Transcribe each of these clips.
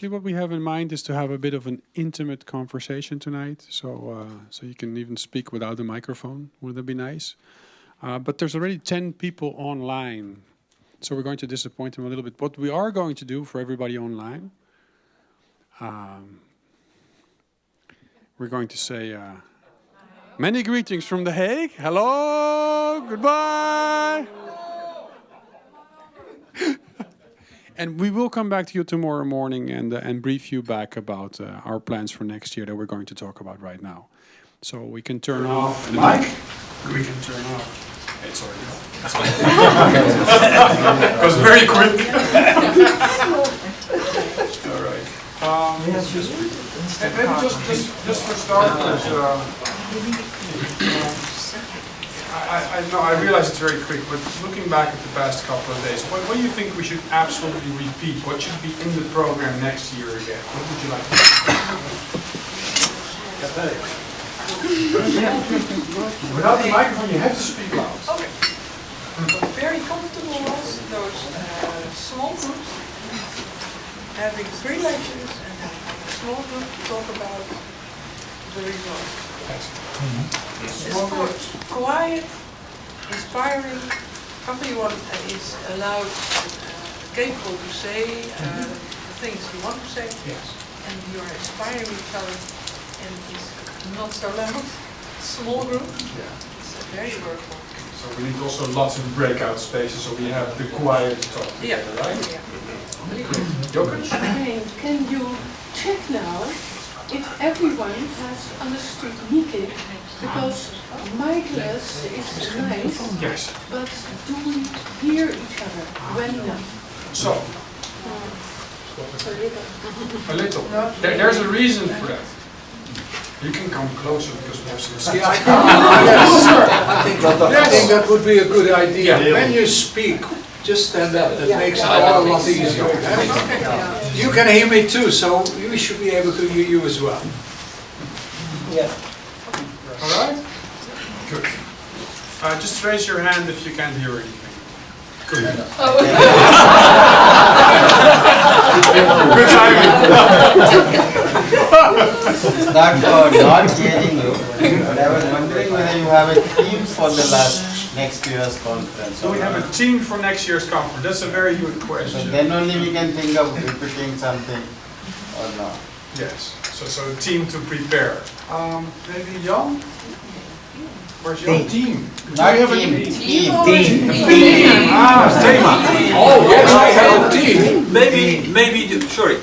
actually what we have in mind is to have a bit of an intimate conversation tonight. So so you can even speak without a microphone. Would that be nice? But there's already 10 people online. So we're going to disappoint them a little bit. What we are going to do for everybody online, we're going to say many greetings from The Hague. Hello, goodbye. And we will come back to you tomorrow morning and brief you back about our plans for next year that we're going to talk about right now. So we can turn off the mic. We can turn off. It's already off. It was very quick. All right. And maybe just for starters, I realize it's very quick, but looking back at the past couple of days, what do you think we should absolutely repeat? What should be in the program next year again? What would you like to do? Without the microphone, you have to speak loud. Okay. Very comfortable ones, those small groups, having 3 lectures and having a small group to talk about the results. It's for quiet, inspiring, company one is allowed, capable to say the things you want to say, and you're inspiring each other, and it's not so loud, small group, it's very workable. So we need also lots of breakout spaces, so we have the quiet talk together, right? Jokic? Can you check now if everyone has understood Nike? Because my class is nice, but do we hear each other well enough? So, a little. There's a reason for that. You can come closer because we have some seats. I think that would be a good idea. When you speak, just stand up. That makes it all a lot easier. You can hear me too, so we should be able to hear you as well. Yeah. All right? Good. Just raise your hand if you can't hear anything. Good. Good timing. It's not for not hearing you, but I was wondering whether you have a theme for the next year's conference. Do we have a theme for next year's conference? That's a very good question. So then only we can think of repeating something or not. Yes. So a team to prepare. Maybe Jan? Where's your team? Not team. Team. Thema. Oh yes, I have a team. Maybe, sorry.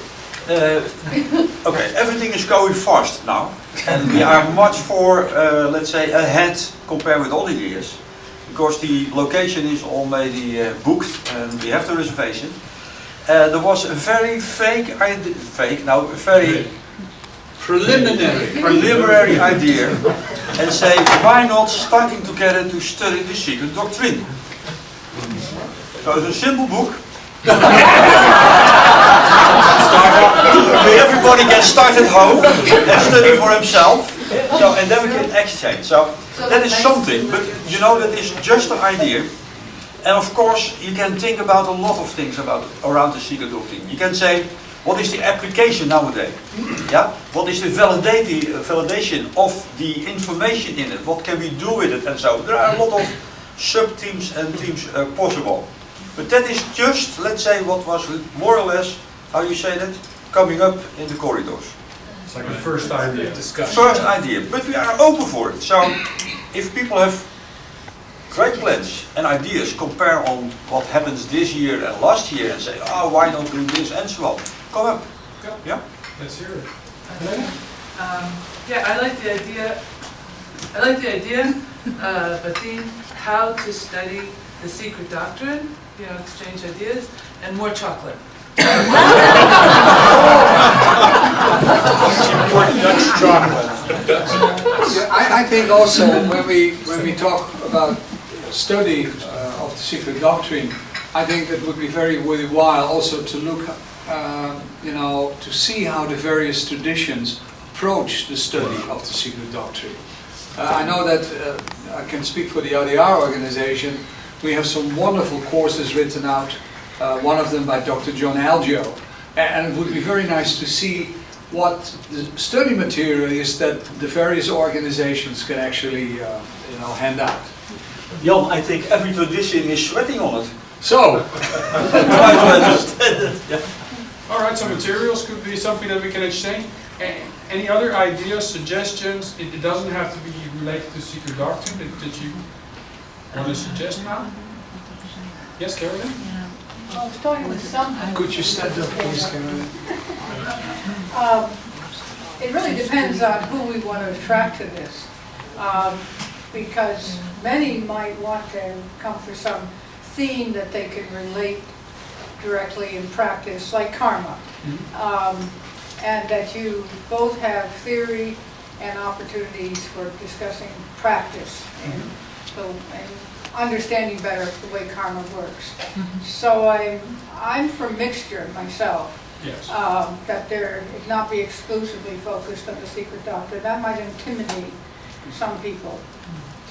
Okay, everything is going fast now, and we are much more, let's say, ahead compared with other years, because the location is already booked and we have the reservation. There was a very very preliminary idea, and say, why not starting together to study the secret doctrine? So it's a simple book. Everybody can start at home and study for himself. So, and then we can exchange. So that is something, but you know, that is just an idea. And of course, you can think about a lot of things around the secret doctrine. You can say, what is the application nowadays? Yeah? What is the validation of the information in it? What can we do with it? And so there are a lot of sub-themes and themes possible. But that is just, let's say, what was more or less, how you say that, coming up in the corridors. It's like a first idea. Discussion. First idea. But we are open for it. So if people have great plans and ideas, compare on what happens this year and last year and say, oh, why not do this and so on. Come up. Yeah? Let's hear it. Yeah, I like the idea, Batin, how to study the secret doctrine, exchange ideas, and more chocolate. Dutch chocolate. I think also when we talk about study of the secret doctrine, I think it would be very worthwhile also to look, to see how the various traditions approach the study of the secret doctrine. I know that I can speak for the RDR organization. We have some wonderful courses written out. One of them by Dr. John Algio, And it would be very nice to see what the study material is that the various organizations can actually hand out. Jan, I think every tradition is sweating on it. So, Try to understand it. Yeah. All right, so materials could be something that we can exchange. Any other ideas, suggestions? It doesn't have to be related to secret doctrine that you want to suggest now? Yes, Carolyn? I was talking with someone. could you stand up, please, Caroline? It really depends on who we want to attract to this. Because many might want to come for some theme that they can relate directly in practice, like karma. And that you both have theory and opportunities for discussing practice and understanding better the way karma works. So I'm for mixture myself. Yes. That there not be exclusively focused on the secret doctrine. That might intimidate some people.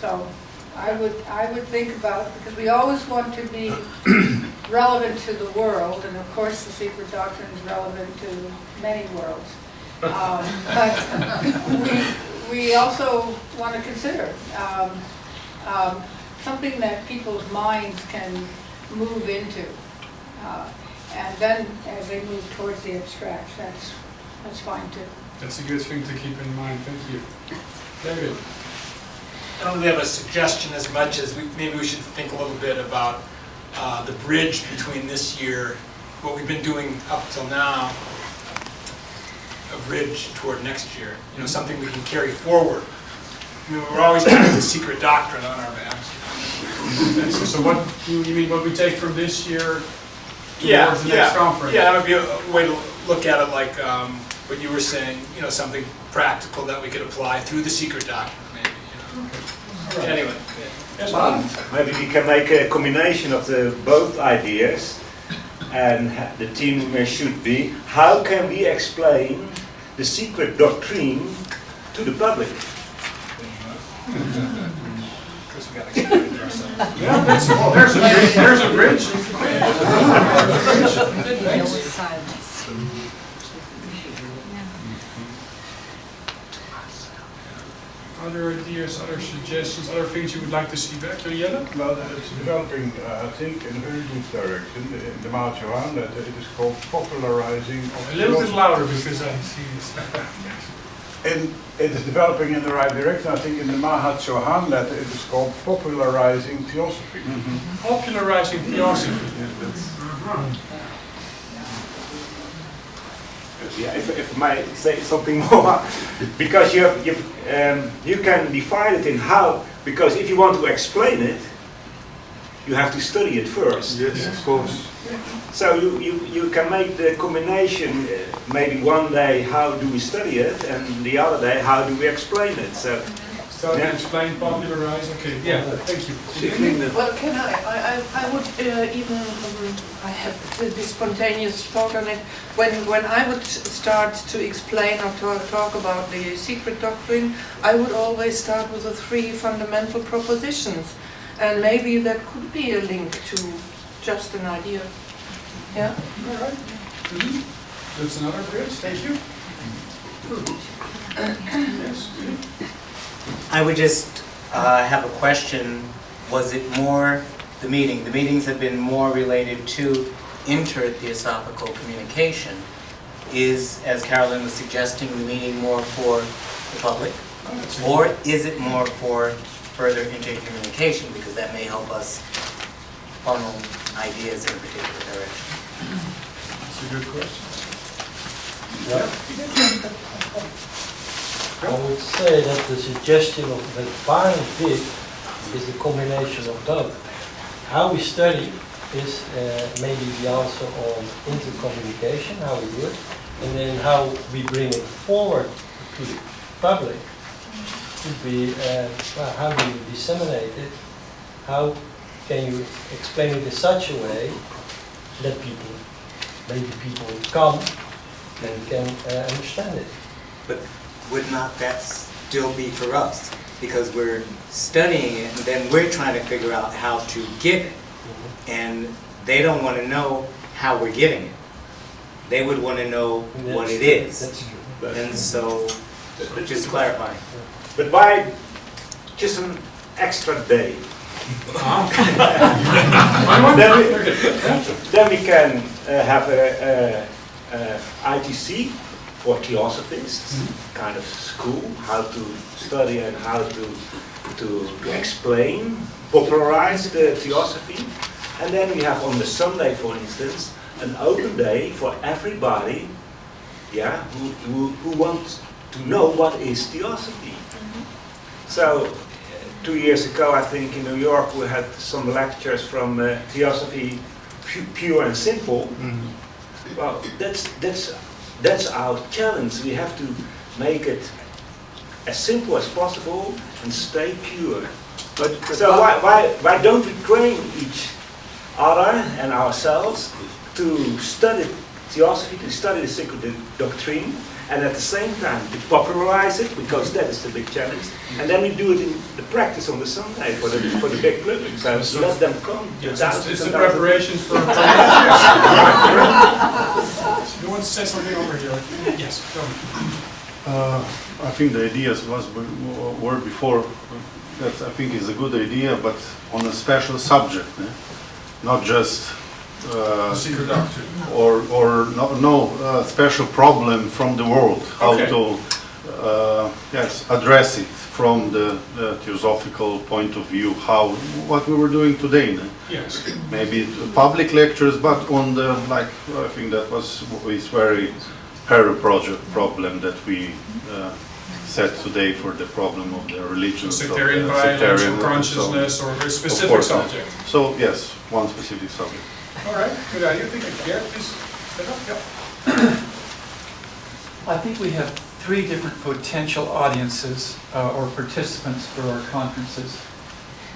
So I would think about, because we always want to be relevant to the world, and of course the secret doctrine is relevant to many worlds. But we also want to consider something that people's minds can move into. And then as they move towards the abstract, that's fine too. That's a good thing to keep in mind. Thank you. David? I don't really have a suggestion as much as maybe we should think a little bit about the bridge between this year, what we've been doing up till now, a bridge toward next year. You know, something we can carry forward. I mean, we're always carrying the secret doctrine on our backs. So what you mean? What we take from this year Yeah, towards the next conference? yeah, that would be a way to look at it, like what you were saying. You know, something practical that we could apply through the secret doctrine, maybe. You know. Right. Anyway. Yes, Marijn? Maybe we can make a combination of the both ideas, and the theme should be how can we explain the secret doctrine to the public? Because we got to explain it ourselves. Yeah, there's a bridge. Other ideas, other suggestions, other things you would like to see back? Jelle? Well, it's developing, I think, in a very good direction. In the Maat Johan, that it is called popularizing of A little bit philosophy. louder because I see this. And it is developing in the right direction. I think in the Mahat Johan letter it is called popularizing theosophy. Popularizing theosophy. Yeah, if I might say something more, because you can divide it in how, because if you want to explain it, you have to study it first. Yes, of course. So you can make the combination, maybe one day how do we study it, and the other day how do we explain it. So Start to explain, popularize. Okay, yeah, thank you. Well, can I would even, I have this spontaneous thought on it. When I would start to explain or talk about the secret doctrine, I would always start with the 3 fundamental propositions. And maybe that could be a link to just an idea. Yeah? All right. That's another bridge. Thank you. Yes. I would just have a question. Was it more the meeting? The meetings have been more related to inter-theosophical communication. Is, as Carolyn was suggesting, the meeting more for the public? Or is it more for further intercommunication? Because that may help us funnel ideas in a particular direction. That's a good question. I would say that the suggestion of that Barnes did is a combination of both. How we study is maybe the answer on intercommunication, how we do it, and then how we bring it forward to the public would be well, how do you disseminate it? How can you explain it in such a way that maybe people come and can understand it? But would not that still be for us? Because we're studying it and then we're trying to figure out how to give it. And they don't want to know how we're giving it. they would want to know what it is. That's true. And so, just clarifying. But why just an extra day? then we can have a ITC for Theosophists, kind of school, how to study and how to explain, popularize the Theosophy. And then we have on the Sunday, for instance, an open day for everybody, yeah, who wants to know what is Theosophy. So 2 years ago, I think in New York, we had some lectures from Theosophy, pure and simple. Well, that's our challenge. We have to make it as simple as possible and stay pure. So why don't we train each other and ourselves to study Theosophy, to study the sacred doctrine, and at the same time to popularize it, because that is the big challenge. And then we do it in the practice on the Sunday for the big public. So let them come. Yes, it's the preparation for. You want to say something over here? Yes, go ahead. I think the ideas were before. That I think is a good idea, but on a special subject, not just. Secret doctrine. Or no special problem from the world, how to address it from the theosophical point of view, what we were doing today. Yes. Maybe public lectures, but on the I think that is very project problem that we set today for the problem of the religion. Sectarian violence or consciousness or a specific subject. So yes, one specific subject. All right, good idea. I think Gerd, please stand up. Yep. I think we have 3 different potential audiences or participants for our conferences.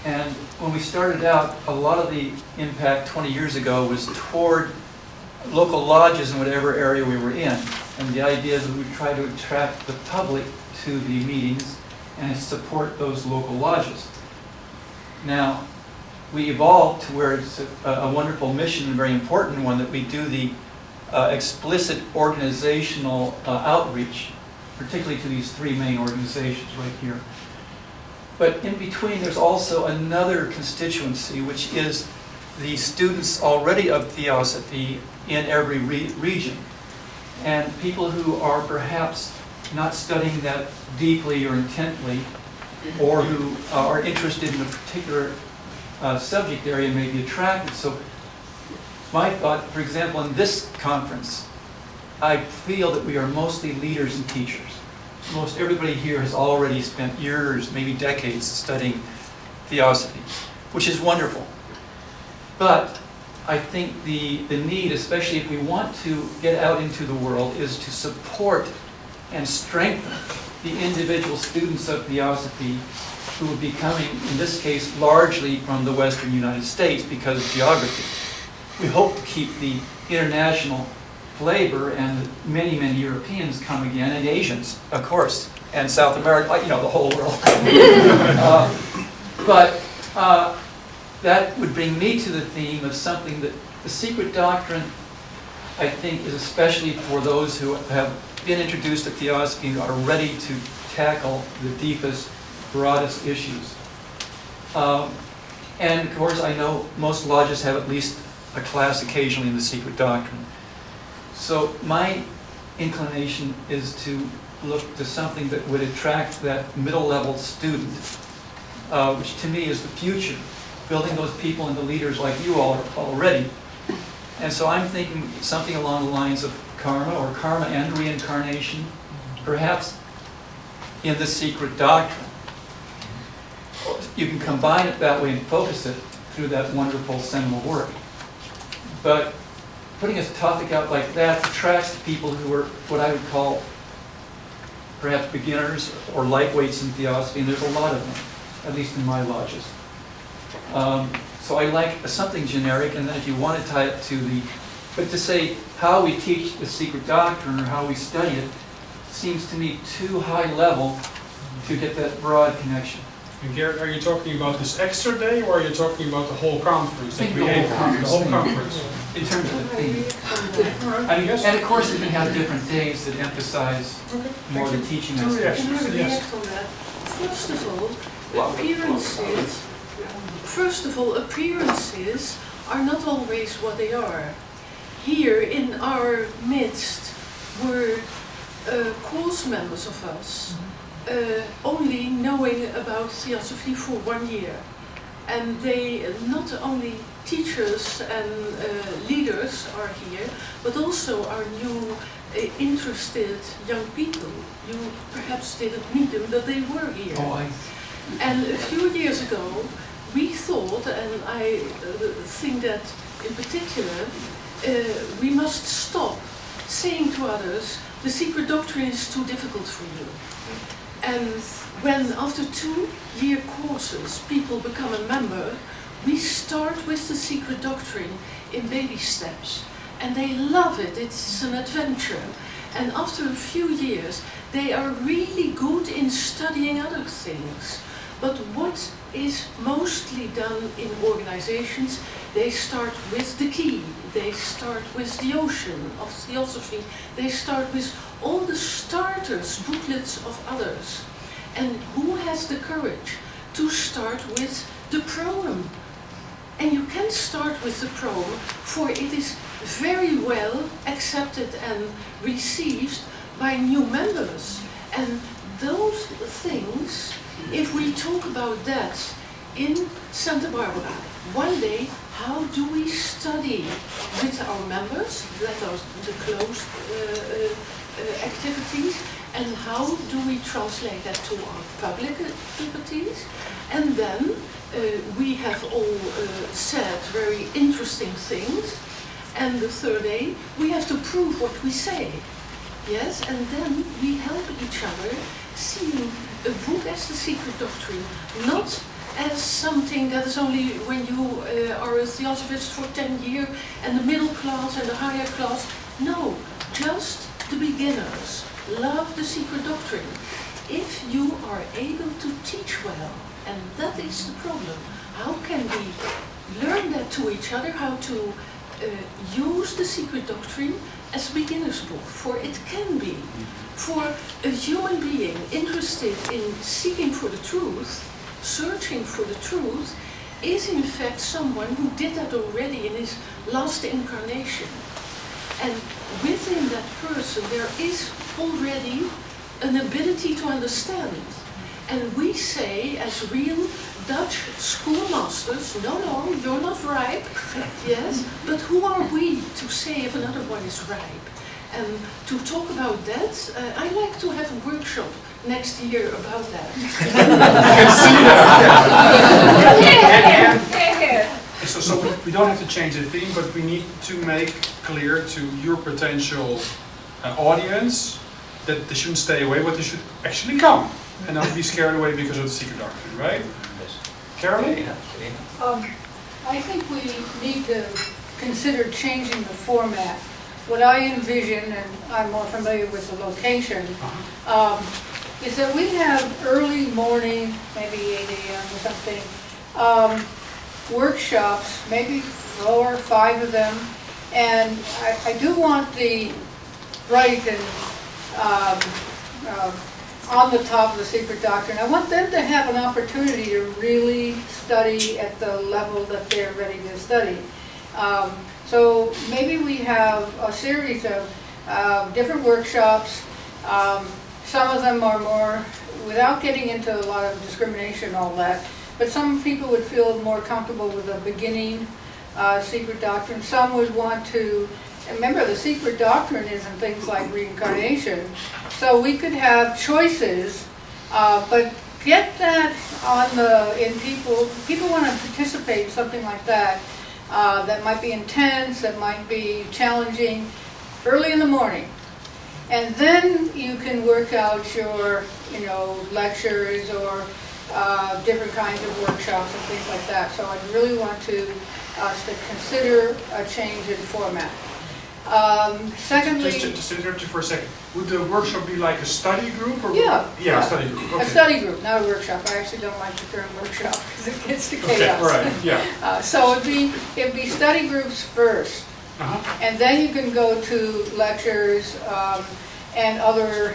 And when we started out, a lot of the impact 20 years ago was toward local lodges in whatever area we were in. And the idea is that we try to attract the public to the meetings and support those local lodges. Now, we evolved to where it's a wonderful mission, and a very important one, that we do the explicit organizational outreach, particularly to these 3 main organizations right here. But in between, there's also another constituency, which is the students already of Theosophy in every region. And people who are perhaps not studying that deeply or intently, or who are interested in a particular subject area may be attracted. So my thought, for example, in this conference, I feel that we are mostly leaders and teachers. Most everybody here has already spent years, maybe decades, studying Theosophy, which is wonderful. But I think the need, especially if we want to get out into the world, is to support and strengthen the individual students of Theosophy who would be coming, in this case, largely from the Western United States because of geography. We hope to keep the international flavor, and many, many Europeans come again, and Asians, of course, and South America, the whole world. But that would bring me to the theme of something that the secret doctrine, I think, is especially for those who have been introduced to Theosophy and are ready to tackle the deepest, broadest issues. And of course, I know most lodges have at least a class occasionally in the secret doctrine. So my inclination is to look to something that would attract that middle-level student, which to me is the future, building those people into leaders like you all are already. And so I'm thinking something along the lines of karma, or karma and reincarnation, perhaps in the secret doctrine. You can combine it that way and focus it through that wonderful seminal work. But putting a topic out like that attracts people who are what I would call perhaps beginners or lightweights in Theosophy, and there's a lot of them, at least in my lodges. So I like something generic, and then if you want to tie it to but to say how we teach the secret doctrine or how we study it seems to me too high level to get that broad connection. And Gerd, are you talking about this extra day, or are you talking about the whole conference? I think the whole conference. The whole conference. in terms of the theme. And of course, you can have different days that emphasize more the teaching aspect. Can I react on that? First of all, appearances are not always what they are. Here in our midst were course members of us, only knowing about Theosophy for 1 year. And they, not only teachers and leaders are here, but also our new interested young people. You perhaps didn't meet them, but they were here. And a few years ago, we thought, and I think that in particular, we must stop saying to others, the secret doctrine is too difficult for you. And when after 2-year courses people become a member, we start with the secret doctrine in baby steps. And they love it, it's an adventure. And after a few years, they are really good in studying other things. But what is mostly done in organizations, they start with the key, they start with the ocean of Theosophy, they start with all the starters, booklets of others. And who has the courage to start with the proem? And you can start with the proem, for it is very well accepted and received by new members. And those things, if we talk about that in Santa Barbara, one day, how do we study with our members, that are the closed activities, and how do we translate that to our public activities? And then we have all said very interesting things, and the third day, we have to prove what we say. Yes, and then we help each other seeing a book as the secret doctrine, not as something that is only when you are a theosophist for 10 years and the middle class and the higher class. No, just the beginners love the secret doctrine. If you are able to teach well, and that is the problem, how can we learn that to each other, how to use the secret doctrine as a beginner's book, for it can be. For a human being interested in seeking for the truth, searching for the truth, is in fact someone who did that already in his last incarnation. And within that person there is already an ability to understand. And we say, as real Dutch schoolmasters, no, you're not ripe, yes, but who are we to say if another one is ripe? And to talk about that, I'd like to have a workshop next year about that. So we don't have to change the theme, but we need to make clear to your potential audience that they shouldn't stay away, but they should actually come and not be scared away because of the secret doctrine, right? Yes. Caroline? I think we need to consider changing the format. What I envision, and I'm more familiar with the location, is that we have early morning, maybe 8 a.m. or something, workshops, maybe 4 or 5 of them, and I do want the right and on the top of the secret doctrine. I want them to have an opportunity to really study at the level that they're ready to study. So maybe we have a series of different workshops. Some of them are more, without getting into a lot of discrimination and all that, but some people would feel more comfortable with a beginning secret doctrine. Some would want to, remember the secret doctrine isn't things like reincarnation, so we could have choices, but get that on in people want to participate in something like that. That might be intense, that might be challenging, early in the morning. And then you can work out your, lectures or different kinds of workshops and things like that. So I really want us to consider a change in format. Secondly... Just interrupt you for a second. Would the workshop be like a study group? Or Yeah, a study group. Okay. A study group, not a workshop. I actually don't like the term workshop because it gets to chaos. Okay, right, yeah. So it'd be study groups first, And then you can go to lectures and other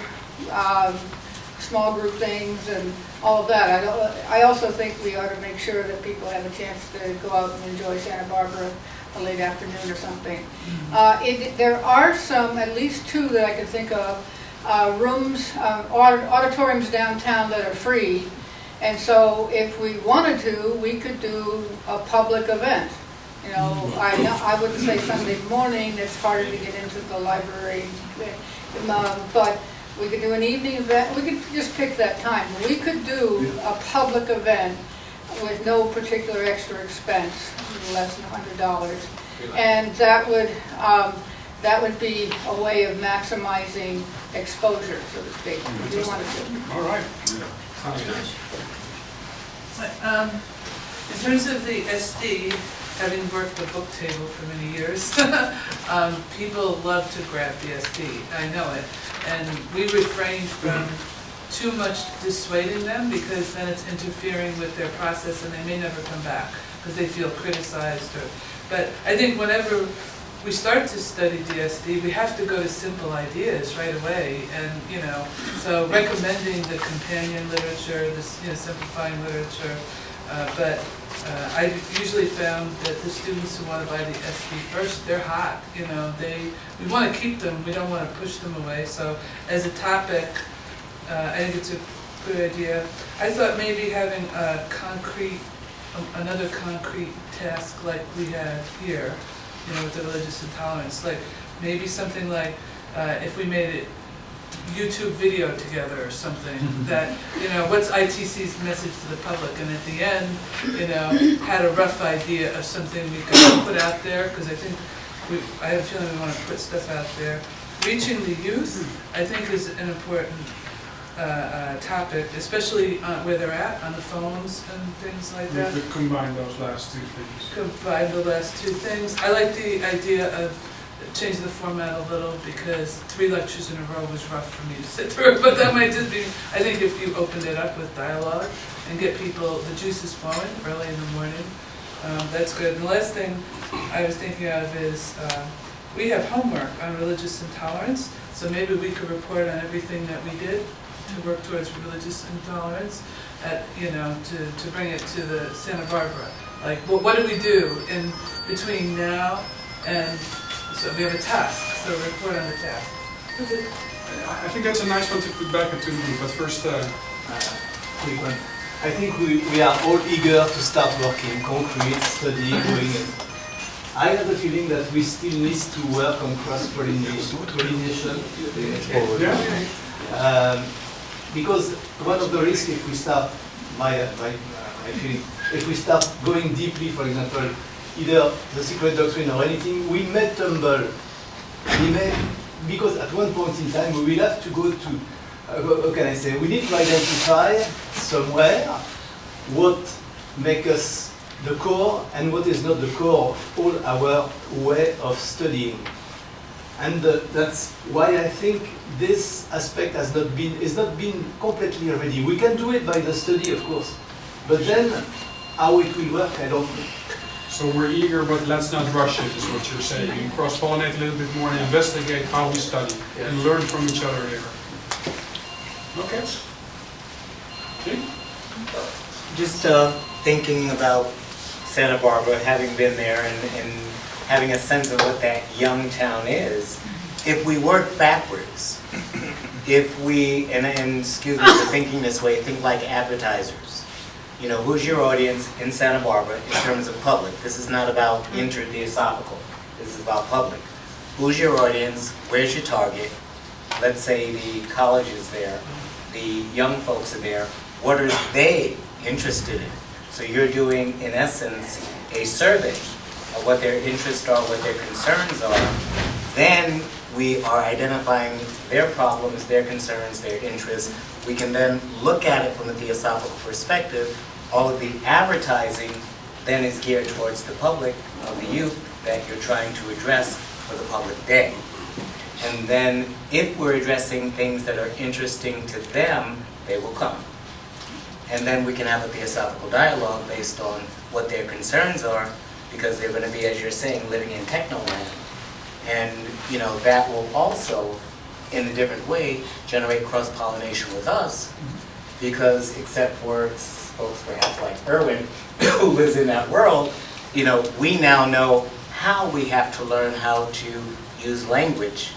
small group things and all of that. I also think we ought to make sure that people have a chance to go out and enjoy Santa Barbara a late afternoon or something. There are some, at least two that I can think of, rooms, auditoriums downtown that are free. And so if we wanted to, we could do a public event. You know, I wouldn't say Sunday morning, it's harder to get into the library. But we could do an evening event, we could just pick that time. We could do a public event with no particular extra expense, less than $100. And that would be a way of maximizing exposure, so to speak, if you wanted to. All right. In terms of the SD, having worked the book table for many years, people love to grab the SD. I know it. And we refrain from too much dissuading them because then it's interfering with their process and they may never come back because they feel criticized. But I think whenever we start to study DSD, we have to go to simple ideas right away. And, you know, so recommending the companion literature, this, you know, simplifying literature. I usually found that the students who want to buy the SD first, they're hot. You know, we want to keep them. We don't want to push them away. So as a topic, I think it's a good idea. I thought maybe having another concrete task like we had here, you know, with the religious intolerance, like maybe something like if we made it YouTube video together or something that, you know, what's ITC's message to the public, and at the end, you know, had a rough idea of something we could put out there, because I think I have a feeling we want to put stuff out there. Reaching the youth, I think, is an important topic, especially where they're at, on the phones and things like that. We could combine those last two things. Combine the last two things. I like the idea of changing the format a little because 3 lectures in a row was rough for me to sit through, but that might just be, I think if you opened it up with dialogue and get people, the juices flowing early in the morning, that's good. And the last thing I was thinking of is we have homework on religious intolerance, so maybe we could report on everything that we did to work towards religious intolerance, you know, to bring it to the Santa Barbara. Like, what do we do in between now and, so we have a task, so report on the task. I think that's a nice one to put back into the group, but first... quick one. I think we are all eager to start working, concrete, studying, doing it. I have the feeling that we still need to work on cross-pollination. Because one of the risks, if we start, my feeling, if we start going deeply, for example, either the secret doctrine or anything, we may tumble. Because at one point in time, we will have to go to, how can I say, we need to identify somewhere what makes us the core and what is not the core of all our way of studying. And that's why I think this aspect is not been completely ready. We can do it by the study, of course, but then how it will work, I don't know. So we're eager, but let's not rush it, is what you're saying. And cross-pollinate a little bit more and investigate how we study and learn from each other there. Okay. Just thinking about Santa Barbara, having been there and having a sense of what that young town is, if we work backwards, if we, and excuse me for thinking this way, think like advertisers. You know, who's your audience in Santa Barbara in terms of public? This is not about inter-theosophical. This is about public. Who's your audience? Where's your target? Let's say the college is there. The young folks are there. What are they interested in? So you're doing, in essence, a survey of what their interests are, what their concerns are. Then we are identifying their problems, their concerns, their interests. We can then look at it from a theosophical perspective. All of the advertising then is geared towards the public, of the youth, that you're trying to address for the public day. And then if we're addressing things that are interesting to them, they will come. And then we can have a theosophical dialogue based on what their concerns are, because they're going to be, as you're saying, living in techno land. And, you know, that will also, in a different way, generate cross-pollination with us, because except for folks perhaps like Erwin, who lives in that world, you know, we now know how we have to learn how to use language,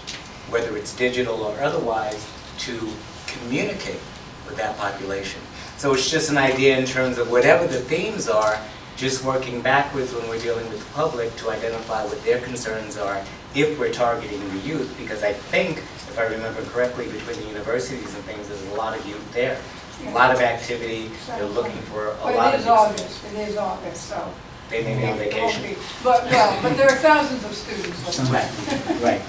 whether it's digital or otherwise, to communicate with that population. So it's just an idea in terms of whatever the themes are, just working backwards when we're dealing with the public to identify what their concerns are if we're targeting the youth, because I think, if I remember correctly, between the universities and things, there's a lot of youth there. A lot of activity, they're looking for a lot of experience. It is August, so. They may be on vacation. But there are thousands of students. Right, right.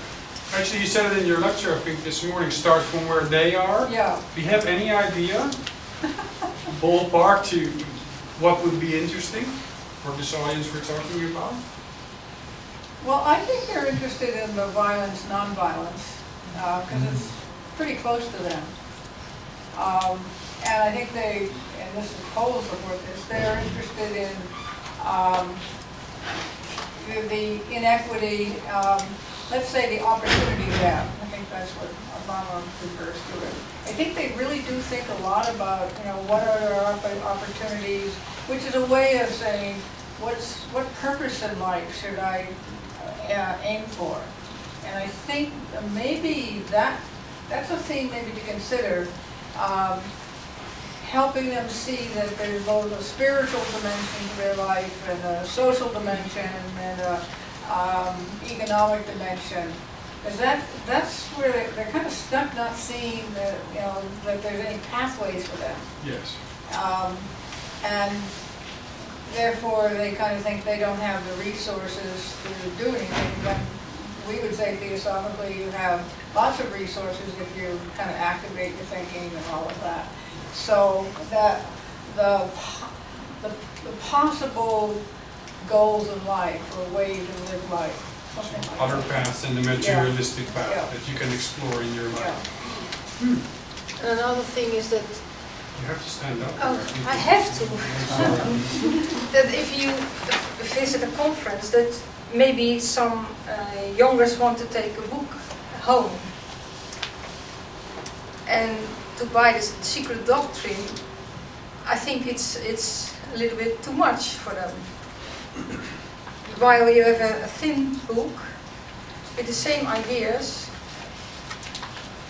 Actually, you said it in your lecture, I think, this morning, start from where they are. Yeah. Do you have any idea, ballpark, to what would be interesting for this audience we're talking about? Well, I think they're interested in the violence, non-violence, because it's pretty close to them. And I think and this is Paul's support this, they're interested in the inequity, let's say the opportunity gap. I think that's what Obama refers to it. I think they really do think a lot about, you know, what are our opportunities, which is a way of saying, what purpose in life should I aim for? And I think maybe that's a thing maybe to consider, helping them see that there's both a spiritual dimension to their life and a social dimension and a economic dimension. Because that's where they're kind of stuck not seeing that, you know, that there's any pathways for them. Yes. And therefore they kind of think they don't have the resources to do anything. But we would say theosophically you have lots of resources if you kind of activate your thinking and all of that. So that the possible goals in life or way to live life. Something like Other that. paths than the materialistic path that you can explore in your life. And another thing is that You have to stand up. Oh, I have to. That if you visit a conference, that maybe some youngers want to take a book home and to buy the secret doctrine, I think it's a little bit too much for them. While you have a thin book with the same ideas,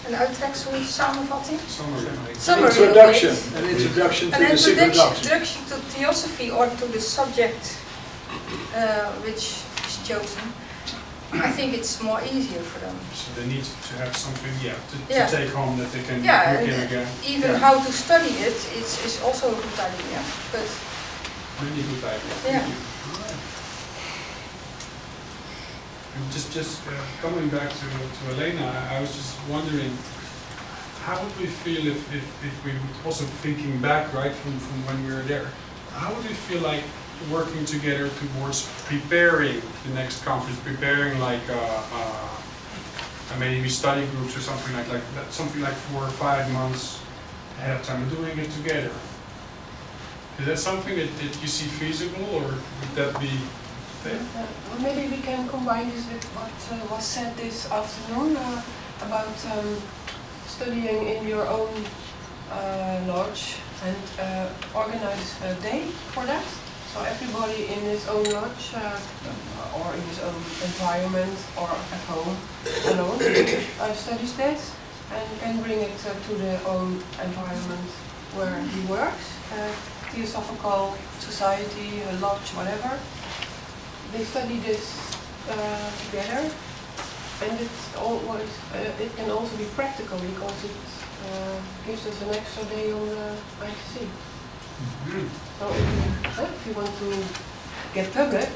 een uittreksel, samenvatting? Summary. Introduction. An introduction to the secret doctrine. Introduction to Theosophy or to the subject which is chosen. I think it's more easier for them. So they need to have something, to take home that they can look in again. Even how to study it is also a good idea. But really good idea. Yeah. And just coming back to Helena, I was just wondering, how would we feel if we would also thinking back, right, from when we were there, how would we feel like working together towards preparing the next conference, preparing like maybe study groups or something like that, something like 4 or 5 months ahead of time, doing it together? Is that something that you see feasible, or would that be? Maybe we can combine this with what was said this afternoon about studying in your own lodge and organize a day for that. So everybody in his own lodge or in his own environment or at home alone studies that and can bring it to their own environment where he works, Theosophical Society, a lodge, whatever. They study this together, and it can also be practical because it gives us an extra day on the ITC. So if you want to get public,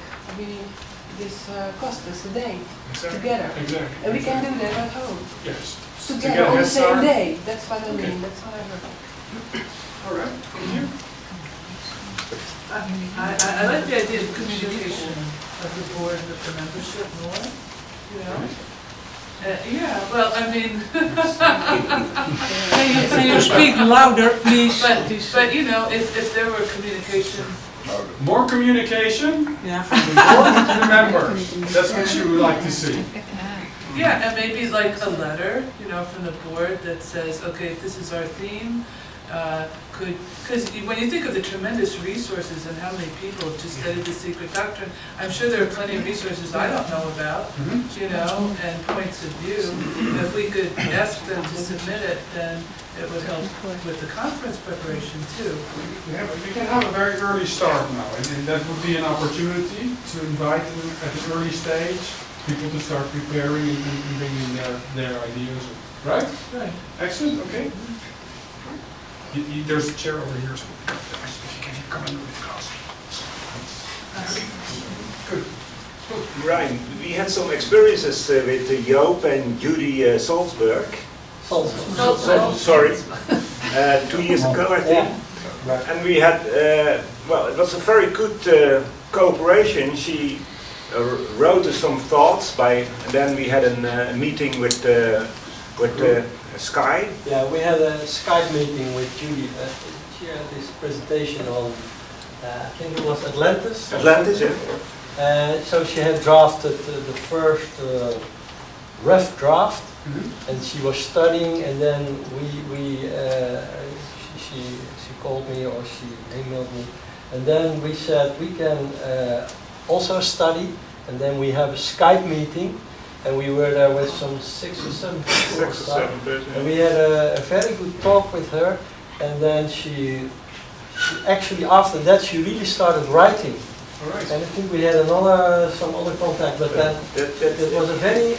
this costs us a day together. Exactly. And we can do that at home. Yes. Together on the same day. That's what I mean. That's what I heard. All right. Thank you. I like the idea of communication of the board with the membership more, you know? Yeah, well, I mean... Can you speak louder, please? But you know, if there were communication... More communication from the board to the members. That's what you would like to see. Yeah, and maybe like a letter, you know, from the board that says, okay, if this is our theme, because when you think of the tremendous resources and how many people have just studied the secret doctrine, I'm sure there are plenty of resources I don't know about, you know, and points of view. If we could ask them to submit it, then it would help with the conference preparation too. We can have a very early start now, and that would be an opportunity to invite them at an early stage, people to start preparing and bringing their ideas. Right? Right. Excellent, okay. There's a chair over here, so if you can come in with the class. Good. Marijn, we had some experiences with Joop and Judy Salzberg. Sorry, 2 years ago I think. Right. And we had, well, it was a very good cooperation. She wrote us some thoughts and then we had a meeting with Sky. Yeah, we had a Skype meeting with Judy. She had this presentation on, I think it was Atlantis. Atlantis, yeah. So she had drafted the first rough draft, and she was studying, and then she called me or she emailed me, and then we said we can also study, and then we have a Skype meeting. And we were there with some 6 or 7 people. And we had a very good talk with her. And then she actually, after that, she really started writing. Right. And I think we had some other contact. But then it was a very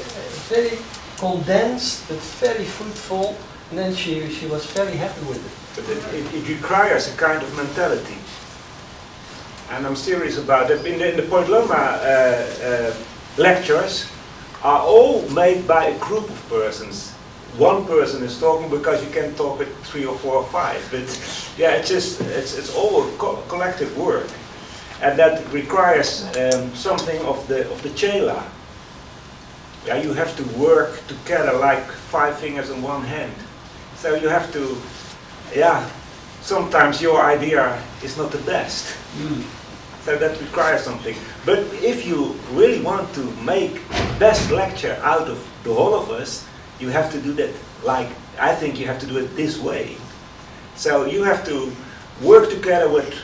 condensed, but very fruitful. And then she was very happy with it. But it requires a kind of mentality. And I'm serious about it. In the Point Loma lectures, are all made by a group of persons. One person is talking because you can talk with 3 or 4 or 5. But yeah, it's all collective work, and that requires something of the chela. Yeah, you have to work together like 5 fingers in one hand. So you have to, yeah. Sometimes your idea is not the best. So that requires something. But if you really want to make best lecture out of the whole of us, you have to do that like, I think you have to do it this way. So you have to work together with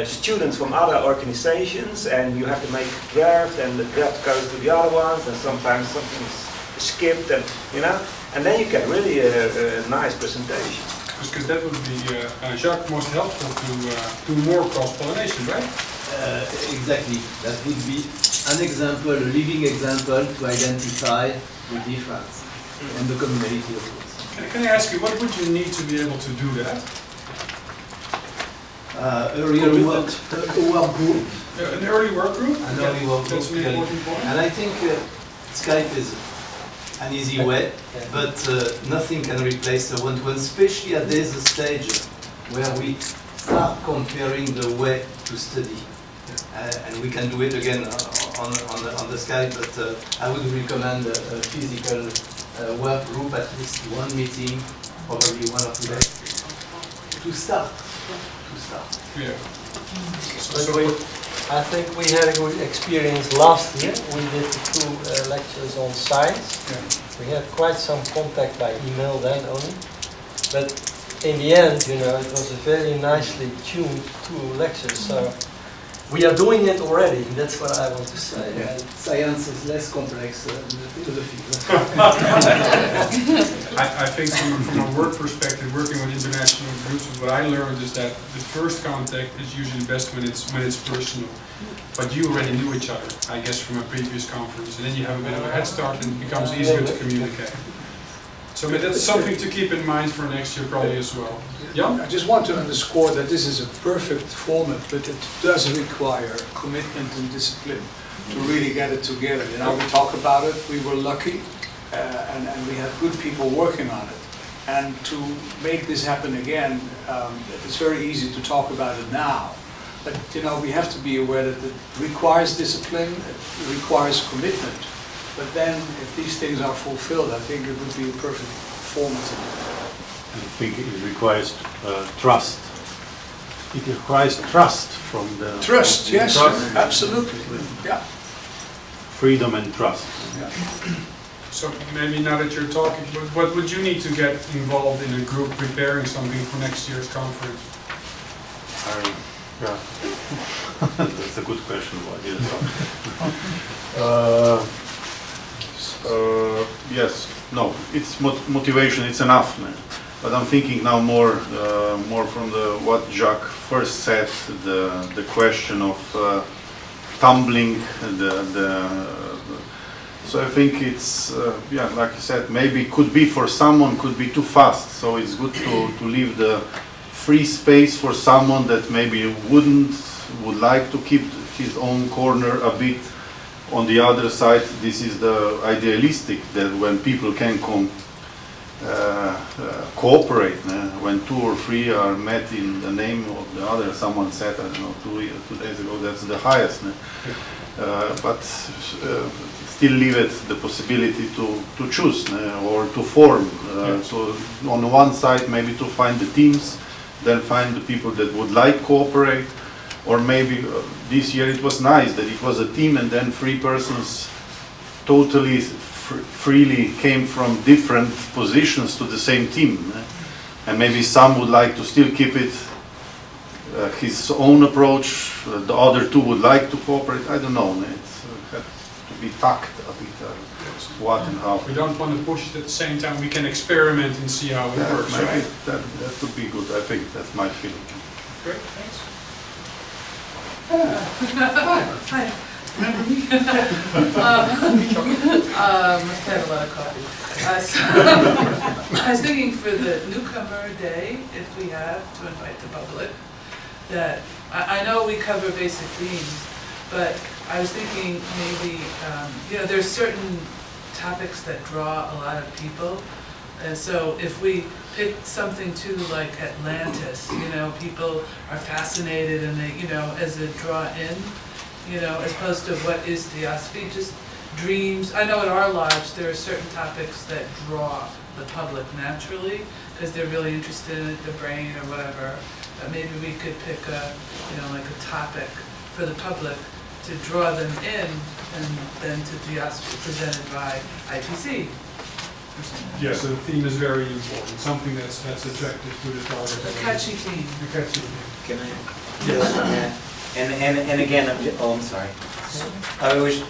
students from other organizations, and you have to make a draft, and the draft goes to the other ones, and sometimes something is skipped, and you know, and then you get really a nice presentation. Because that would be, Jacques, most helpful to do more cross-pollination, right? Exactly. That would be an example, a living example to identify the difference and the commonality of it. Can I ask you, what would you need to be able to do that? A real work group. An early work group? An early work group. That's an important point. And I think Skype is an easy way, but nothing can replace the one-to-one, especially at this stage where we start comparing the way to study. And we can do it again on the Skype, but I would recommend a physical work group, at least one meeting, probably 1 or 2 days, to start. Yeah. I think we had a good experience last year. We did the 2 lectures on science. Yeah. We had quite some contact by email then only. But in the end, you know, it was a very nicely tuned 2 lectures. So we are doing it already. That's what I want to say. Yeah. Science is less complex than philosophy. I think from a work perspective, working with international groups, what I learned is that the first contact is usually best when it's personal. But you already knew each other, I guess, from a previous conference, and then you have a bit of a head start, and it becomes easier to communicate. So but that's something to keep in mind for next year probably as well. Jan? I just want to underscore that this is a perfect format, but it does require commitment and discipline to really get it together. You know, we talk about it, we were lucky, and we had good people working on it. And to make this happen again, it's very easy to talk about it now. But you know, we have to be aware that it requires discipline, it requires commitment. But then, if these things are fulfilled, I think it would be a perfect format. I think it requires trust. It requires trust from the... Trust, yes, absolutely. Yeah. Freedom and trust. Yeah. So maybe now that you're talking, what would you need to get involved in a group preparing something for next year's conference? Yeah, that's a good question. Yes, no, it's motivation. It's enough, man. But I'm thinking now more from what Jacques first said, the question of tumbling, so I think it's yeah, like you said, maybe could be for someone could be too fast. So it's good to leave the free space for someone that maybe would like to keep his own corner a bit. On the other side, this is the idealistic, that when people can cooperate, when 2 or 3 are met in the name of the other. Someone said, I don't know, 2 days ago, that's the highest. But still leave it the possibility to choose or to form. So on the one side, maybe to find the teams, then find the people that would like cooperate. Or maybe this year it was nice that it was a team and then 3 persons totally freely came from different positions to the same team. And maybe some would like to still keep it his own approach, the other 2 would like to cooperate. I don't know, it's has to be tact a bit, what and how. We don't want to push it at the same time, we can experiment and see how it works, right? That would be good, I think that's my feeling. Great, thanks. Hi. Must have a lot of coffee. I was thinking for the newcomer day, if we have to invite the public, that I know we cover basic themes, but I was thinking maybe there's certain topics that draw a lot of people. And so if we pick something too like Atlantis, people are fascinated and they, as a draw in, as opposed to what is Theosophy, just dreams. I know at our lodge there are certain topics that draw the public naturally because they're really interested in the brain or whatever. But maybe we could pick a topic for the public to draw them in, and then to Theosophy presented by ITC. Yes, so the theme is very important, something that's attractive to the target. A catchy theme. A catchy theme. Can I? Yes. And again, I'm sorry. I wish,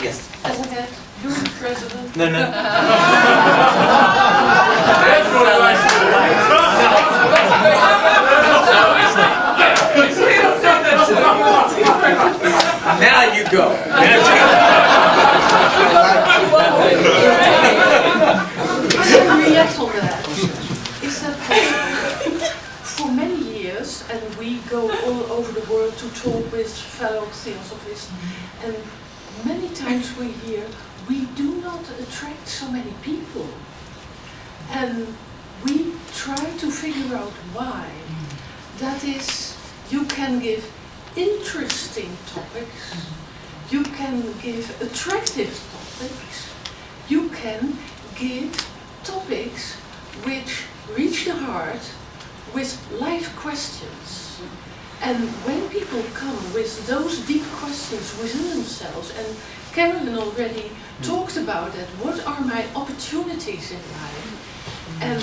yes. President, you're the president. No. Now you go. React on that. Is that possible? For many years, and we go all over the world to talk with fellow Theosophists, and many times we hear we do not attract so many people. And we try to figure out why. That is, you can give interesting topics, you can give attractive topics, you can give topics which reach the heart with life questions. And when people come with those deep questions within themselves, and Carolyn already talked about that, what are my opportunities in life? And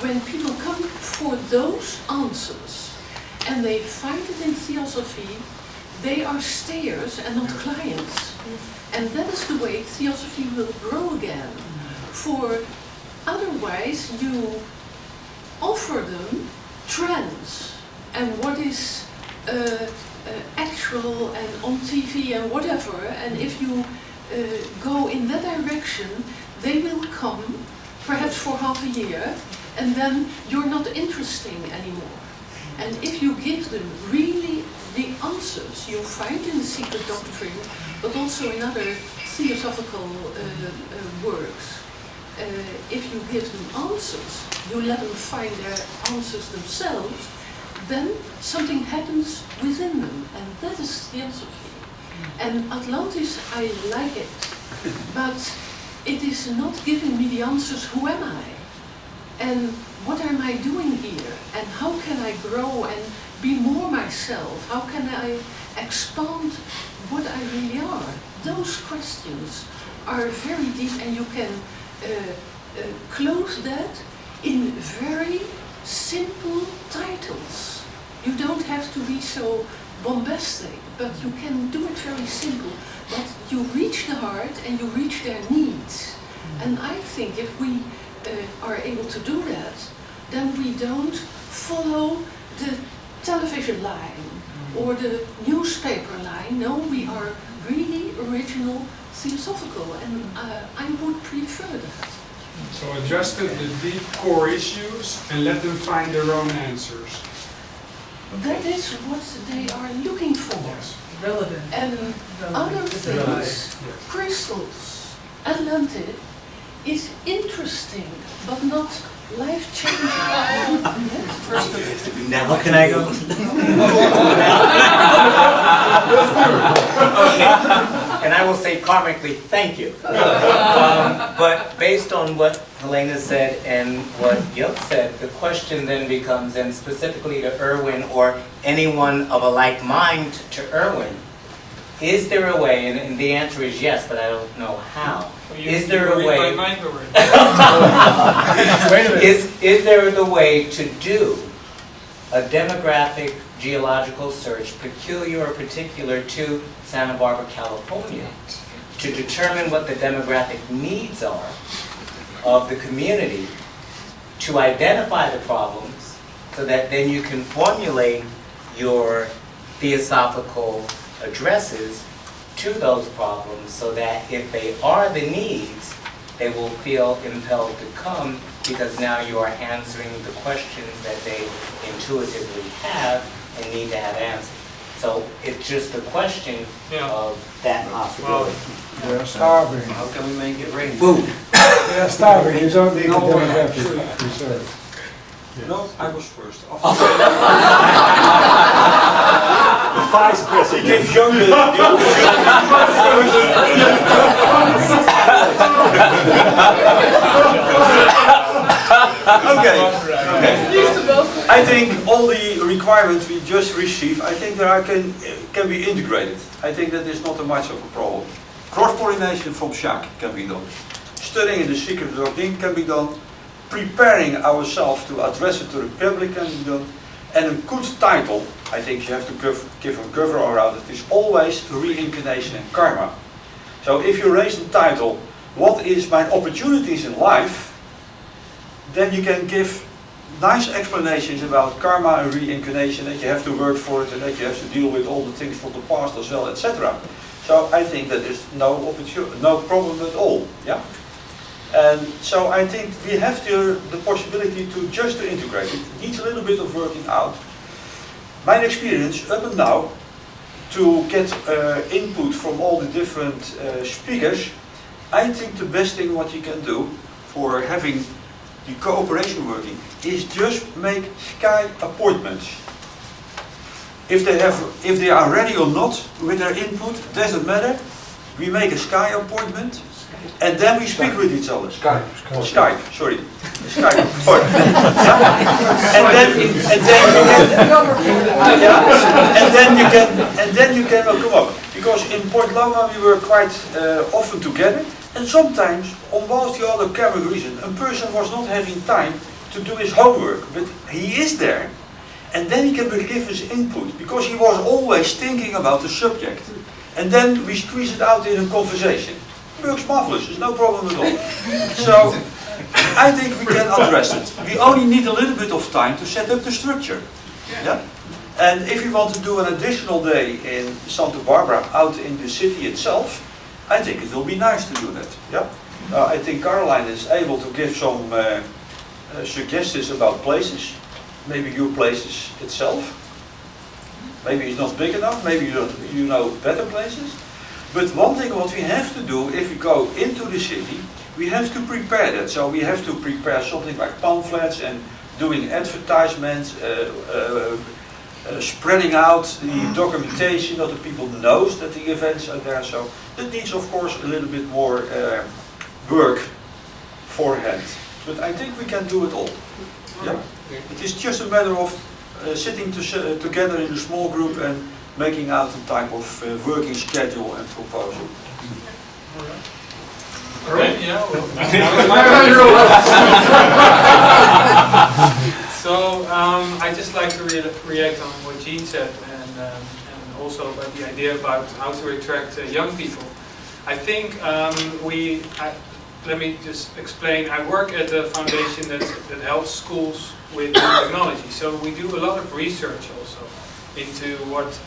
when people come for those answers, and they find it in Theosophy, they are stayers and not clients. And that is the way Theosophy will grow again. For otherwise you offer them trends and what is actual and on TV and whatever, and if you go in that direction, they will come perhaps for half a year, and then you're not interesting anymore. And if you give them really the answers you find in the Secret Doctrine, but also in other theosophical works, if you give them answers, you let them find their answers themselves, then something happens within them, and that is Theosophy. And Atlantis, I like it, but it is not giving me the answers, who am I? And what am I doing here? And how can I grow and be more myself? How can I expand what I really are? Those questions are very deep, and you can close that in very simple titles. You don't have to be so bombastic, but you can do it very simple. But you reach the heart and you reach their needs. And I think if we are able to do that, then we don't follow the television line or the newspaper line. No, we are really original, theosophical, and I would prefer that. So address the deep core issues and let them find their own answers. That is what they are looking for. Relevant. And other things, crystals, Atlantic, is interesting, but not life-changing. Now can I go? Okay. And I will say karmically, thank you. But based on what Helena said and what Joop said, the question then becomes, and specifically to Erwin or anyone of a like mind to Erwin, is there a way, and the answer is yes, but I don't know how. Is there a way? Is there the way to do a demographic geological search peculiar or particular to Santa Barbara, California, to determine what the demographic needs are of the community, to identify the problems, so that then you can formulate your theosophical addresses to those problems, so that if they are the needs, they will feel impelled to come, because now you are answering the questions that they intuitively have and need to have answered. So it's just a question of that possibility. They're starving. How can we make it rain? Food. They're starving. You don't need a demographic research. No, I was first. The vice president. Give Jean the Okay. I think all the requirements we just received, I think that can be integrated. I think that is not a much of a problem. Cross-pollination from Hague can be done. Studying the secret doctrine can be done. Preparing ourselves to address it to the public can be done. And a good title, I think you have to give a cover around it, is always reincarnation and karma. So if you raise the title, what is my opportunities in life, then you can give nice explanations about karma and reincarnation, that you have to work for it and that you have to deal with all the things from the past as well, etc. So I think that there's no problem at all. Yeah. And so I think we have the possibility to just integrate it. It needs a little bit of working out. My experience up and now, to get input from all the different speakers, I think the best thing what you can do for having the cooperation working is just make Sky appointments. If they are ready or not with their input, doesn't matter. We make a Sky appointment. And then we speak with each other. Skype, sorry. Skype. and then you can come up. Because in Port Loma we were quite often together, and sometimes, on both the other camera reason, a person was not having time to do his homework, but he is there, and then he can give his input, because he was always thinking about the subject, and then we squeeze it out in a conversation. Works marvelous, there's no problem at all. So, I think we can address it. We only need a little bit of time to set up the structure. Yeah? And if you want to do an additional day in Santa Barbara, out in the city itself, I think it will be nice to do that. Yeah? I think Caroline is able to give some suggestions about places. Maybe your places itself. Maybe it's not big enough, maybe you know better places. But one thing what we have to do, if we go into the city, we have to prepare that. So we have to prepare something like pamphlets and doing advertisements, spreading out the documentation that the people knows that the events are there. So that needs, of course, a little bit more work forehand. But I think we can do it all. Yeah? It is just a matter of sitting together in a small group and making out a type of working schedule and proposal. Okay, yeah, well, so I'd just like to react on what Jean said and also about the idea about how to attract young people. I think let me just explain. I work at a foundation that helps schools with new technology. So we do a lot of research also into what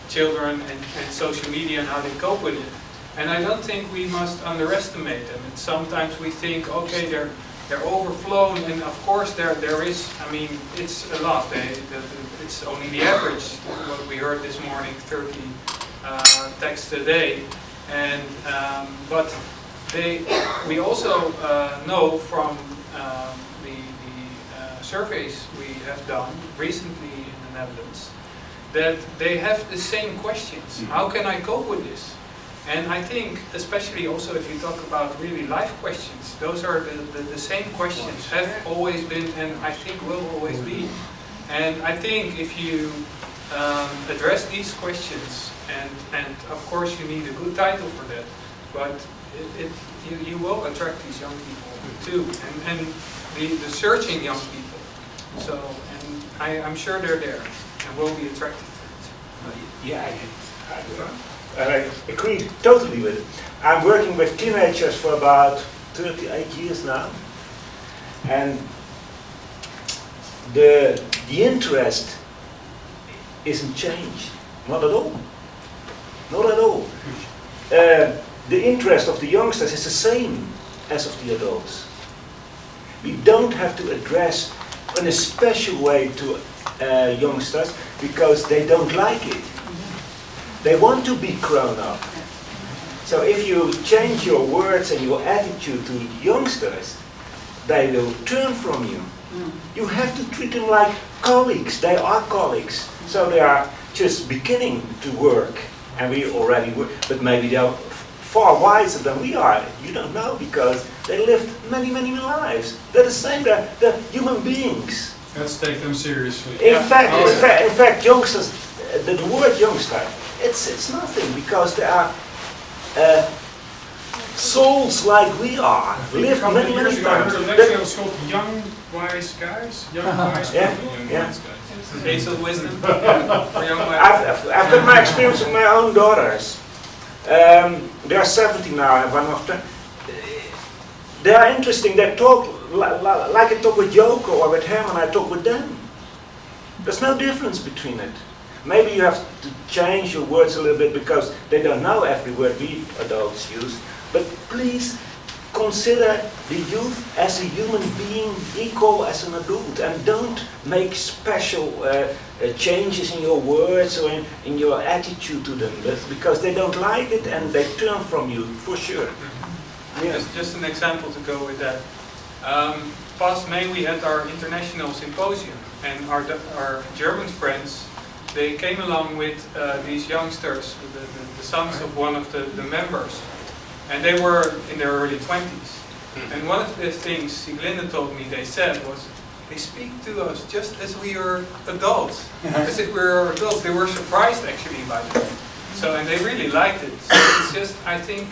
children and social media and how they cope with it. And I don't think we must underestimate them. And sometimes we think, okay, they're overflown, and of course there is. I mean, it's a lot. It's only the average. What we heard this morning, 30 texts a day, and but we also know from the surveys we have done recently in the Netherlands that they have the same questions. How can I cope with this? And I think, especially also if you talk about really life questions, those are the same questions, have always been, and I think will always be. And I think if you address these questions, and of course you need a good title for that, but you will attract these young people too, and the searching young people. So, and I'm sure they're there and will be attracted to it. Yeah, I agree totally with it. I'm working with teenagers for about 38 years now, and the interest isn't changed, not at all, not at all. The interest of the youngsters is the same as of the adults. We don't have to address in a special way to youngsters because they don't like it. They want to be grown up. So if you change your words and your attitude to youngsters, they will turn from you. You have to treat them like colleagues. They are colleagues. So they are just beginning to work. And we already work, but maybe they are far wiser than we are. You don't know because they lived many, many lives. They're the same, they're human beings. Let's take them seriously. In fact, youngsters, the word youngster, it's nothing because they are souls like we are. Live many times. I heard a lecture that was called Young Wise Guys. Young Wise People. Yeah. Age of wisdom. I've got my experience with my own daughters. They are 70 now, and one of them. They are interesting. They talk like I talk with Joko or with him, and I talk with them. There's no difference between it. Maybe you have to change your words a little bit because they don't know every word we adults use. But please consider the youth as a human being equal as an adult, and don't make special changes in your words or in your attitude to them because they don't like it and they turn from you for sure. Yeah. Just an example to go with that. Past May we had our international symposium, and our German friends, they came along with these youngsters, the sons of one of the members, and they were in their early 20s. And one of the things Sieglinde told me they said was, they speak to us just as we are adults, as if we were adults. They were surprised actually by that. So, and they really liked it. So it's just, I think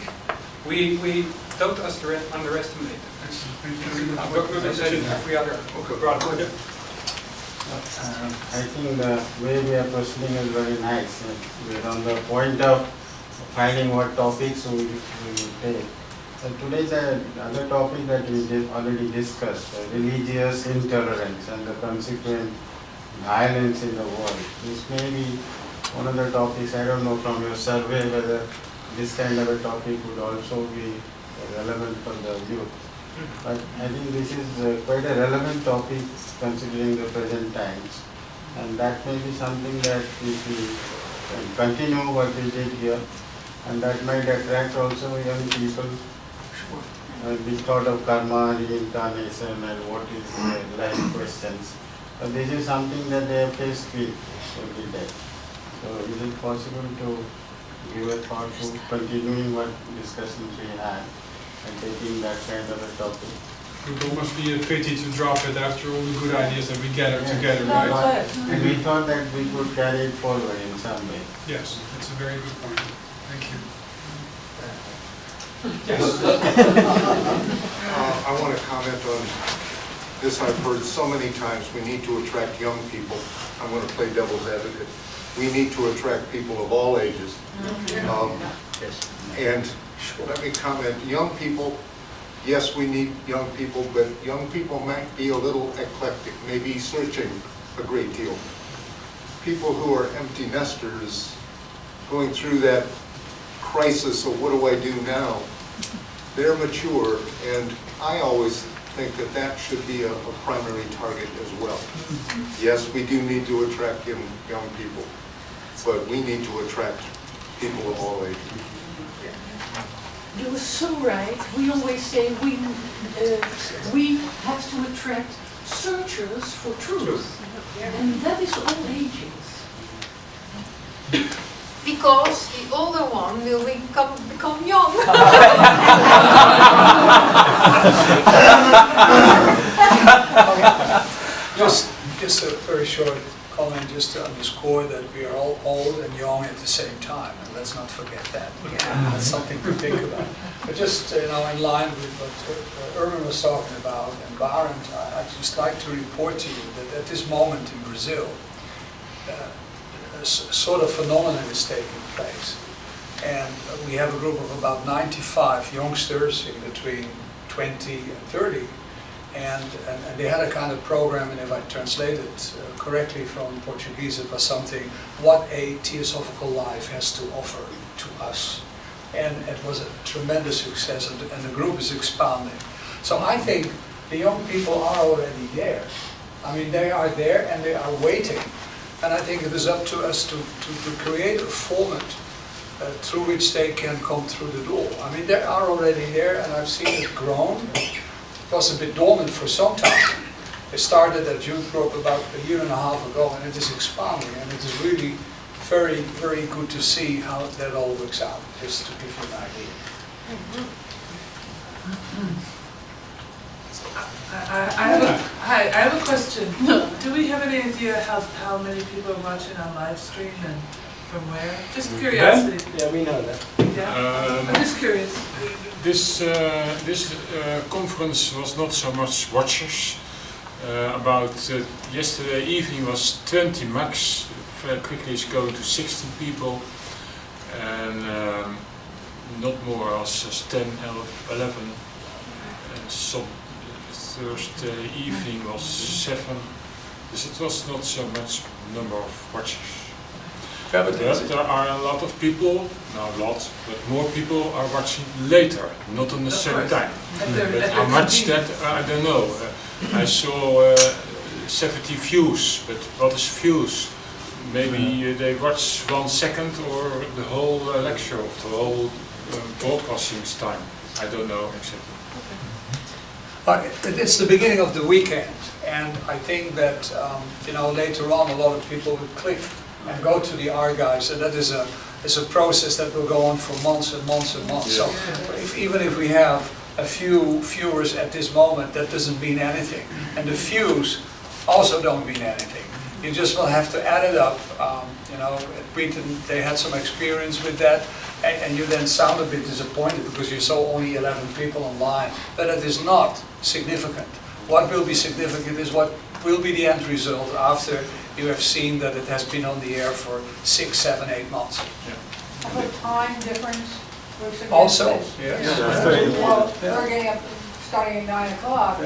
we don't underestimate it. I think the way we are proceeding is very nice. We're on the point of finding what topics we will take. So today the other topic that we already discussed, religious intolerance and the consequent violence in the world. This may be one of the topics. I don't know from your survey whether this kind of a topic would also be relevant for the youth. But I think this is quite a relevant topic considering the present times. And that may be something that if we continue what we did here, and that might attract also young people. We thought of karma, reincarnation, and what is life questions. But this is something that they have faced with every day. So is it possible to give a thought to continuing what discussions we had and taking that kind of a topic? It must be a pity to drop it after all the good ideas that we gathered together, right? And we thought that we could carry it forward in some way. Yes, that's a very good point. Thank you. I want to comment on this. I've heard so many times, we need to attract young people. I'm going to play devil's advocate. We need to attract people of all ages. And let me comment, young people, yes, we need young people, but young people might be a little eclectic, maybe searching a great deal. People who are empty nesters, going through that crisis of what do I do now, they're mature, and I always think that that should be a primary target as well. Yes, we do need to attract young people, but we need to attract people of all ages. You're so right. We always say we have to attract searchers for truth, and that is all ages. Because the older one will become young. Just a very short comment, just to underscore that we are all old and young at the same time, and let's not forget that. That's something to think about. But just in line with what Erwin was talking about, and Barend, I'd just like to report to you that at this moment in Brazil, a sort of phenomenon is taking place. And we have a group of about 95 youngsters in between 20 and 30. And they had a kind of program, and if I translate it correctly from Portuguese, it was something, what a theosophical life has to offer to us. And it was a tremendous success, and the group is expanding. So I think the young people are already there. I mean, they are there and they are waiting. And I think it is up to us to create a format through which they can come through the door. I mean, they are already there, and I've seen it grown. It was a bit dormant for some time. It started at youth group about a year and a half ago, and it is expanding, and it is really very, very good to see how that all works out, just to give you an idea. I have a question. Do we have any idea how many people are watching on live stream and from where? Just curiosity. Yeah, we know that. Yeah. I'm just curious. This conference was not so much watchers. Yesterday evening was 20 max. Very quickly it's going to 16 people, and not more as 10, 11. Some Thursday evening was 7. So it was not so much number of watchers. But there are a lot of people, not a lot, but more people are watching later, not on the same time. But how much that, I don't know. I saw 70 views, but what is views? Maybe they watch 1 second or the whole lecture of the whole broadcasting time. I don't know exactly. It's the beginning of the weekend, and I think that later on a lot of people will click and go to the archives, and that is a process that will go on for months and months and months. So even if we have a few viewers at this moment, that doesn't mean anything, and the views also don't mean anything. You just will have to add it up. At Britain they had some experience with that, and you then sound a bit disappointed because you saw only 11 people online. But it is not significant. What will be significant is what will be the end result after you have seen that it has been on the air for 6, 7, 8 months. How about time difference? Also, yes. Well, we're getting up, starting at 9 o'clock.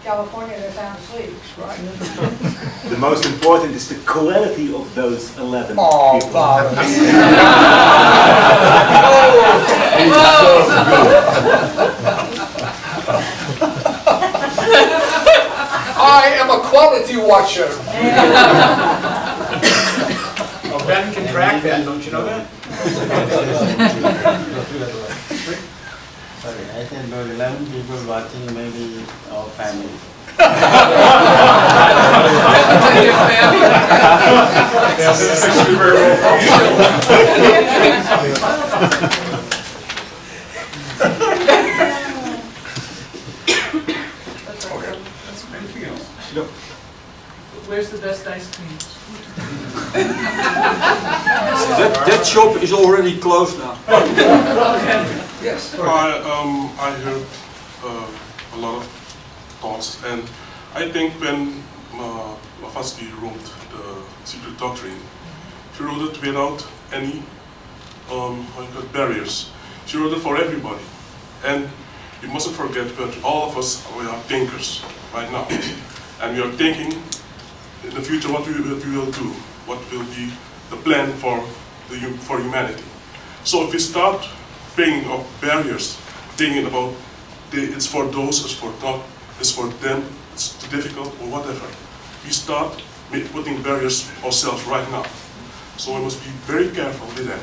California, they're sound asleep. Right. The most important is the quality of those 11 people. I am a quality watcher. Well, Ben can track that, don't you know that? Sorry, I said those 11 people watching, maybe our family. Where's the best ice cream? That shop is already closed now. Okay. Yes. I heard a lot of thoughts, and I think when Blavatsky wrote the Secret Doctrine, she wrote it without any barriers. She wrote it for everybody. And you mustn't forget that all of us, we are thinkers right now. And we are thinking in the future what we will do, what will be the plan for humanity. So if we start bringing up barriers, thinking about it's for those, it's for God, it's for them, it's too difficult or whatever, we start putting barriers ourselves right now. So we must be very careful with that.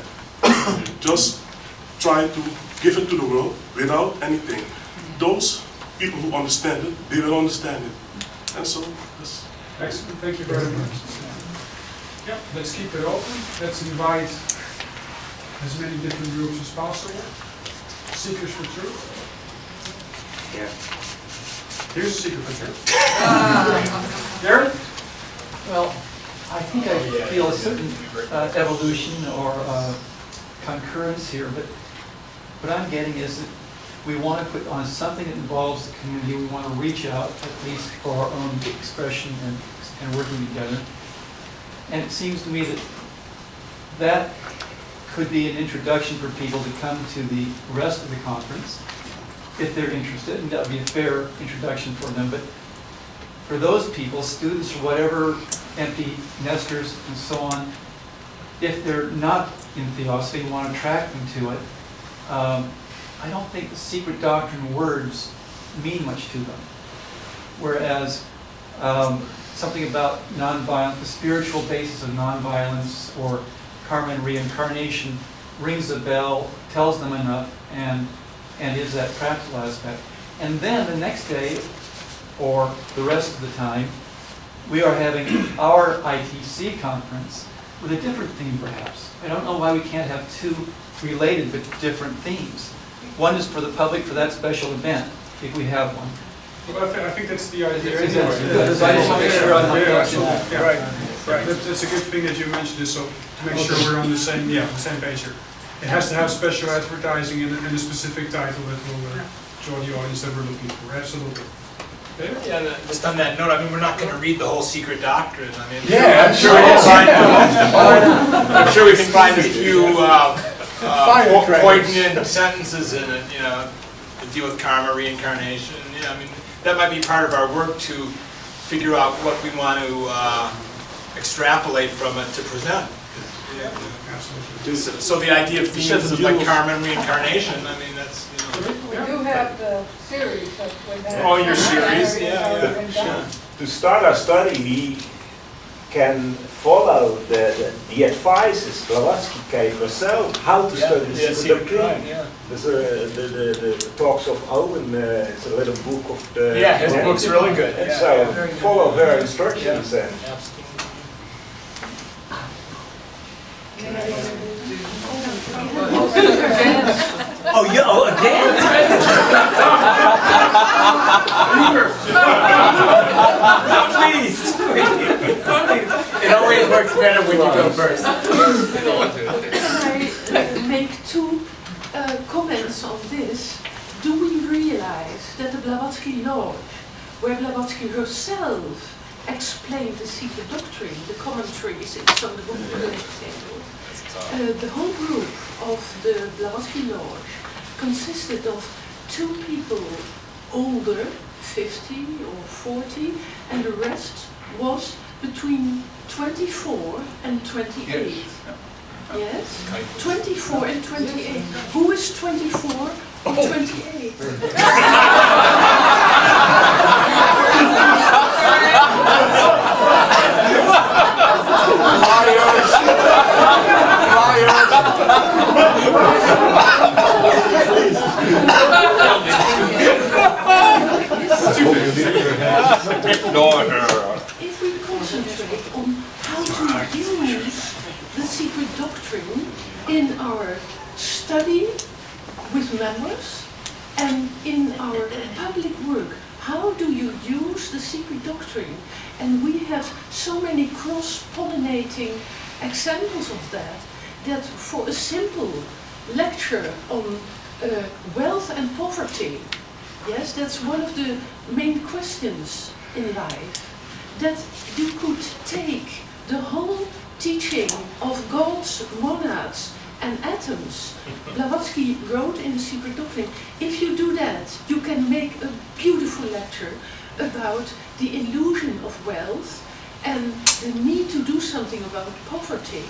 Just try to give it to the world without anything. Those people who understand it, they will understand it. And so, that's Excellent, thank you very much. Yeah, let's keep it open. Let's invite as many different groups as possible. Seekers for truth. Yeah. Here's a seeker for truth. Gary? Well, I think I feel a certain evolution or concurrence here, but what I'm getting is that we want to put on something that involves the community. We want to reach out, at least for our own expression and working together. And it seems to me that that could be an introduction for people to come to the rest of the conference, if they're interested, and that would be a fair introduction for them. But for those people, students or whatever, empty nesters and so on, if they're not in Theosophy and want to attract them to it, I don't think the secret doctrine words mean much to them. Whereas something about nonviolence, the spiritual basis of nonviolence or karma and reincarnation rings a bell, tells them enough, and is that practical aspect. And then the next day, or the rest of the time, we are having our ITC conference with a different theme perhaps. I don't know why we can't have two related but different themes. One is for the public for that special event, if we have one. Well, I think that's the idea. I just want to make sure I'm not touching that. Yeah, right. That's a good thing that you mentioned this, so to make sure we're on the same page here. It has to have special advertising and a specific title that will draw the audience that we're looking for. Absolutely. Yeah, and just on that note, I mean, we're not going to read the whole secret doctrine. I mean, I'm sure we can find a few poignant sentences in it, you know, to deal with karma, reincarnation. Yeah, I mean, that might be part of our work to figure out what we want to extrapolate from it to present. So the idea of themes of like karma and reincarnation, I mean, that's, you know. We do have the series of Oh, your series, yeah. To start our study, we can follow the advices Blavatsky gave herself, how to study the secret doctrine. There's the talks of Owen, it's a little book of the... Yeah, his book's really good. And so follow their instructions and... Oh, yeah, oh, again? Please. It always works better when you go first. Can I make two comments on this? Do we realize that the Blavatsky Lodge, where Blavatsky herself explained the secret doctrine, the commentaries from the book the whole group of the Blavatsky Lodge consisted of two people older, 50 or 40, and the rest was between 24 and 28. Yes? 24 and 28. Who is 24 or 28? If we concentrate on how to use the secret doctrine in our study with members and in our public work, how do you use the secret doctrine? And we have so many cross-pollinating examples of that, that for a simple lecture on wealth and poverty. Yes, that's one of the main questions in life. That you could take the whole teaching of God's monads and atoms. Blavatsky wrote in The Secret Doctrine, if you do that, you can make a beautiful lecture about the illusion of wealth and the need to do something about poverty.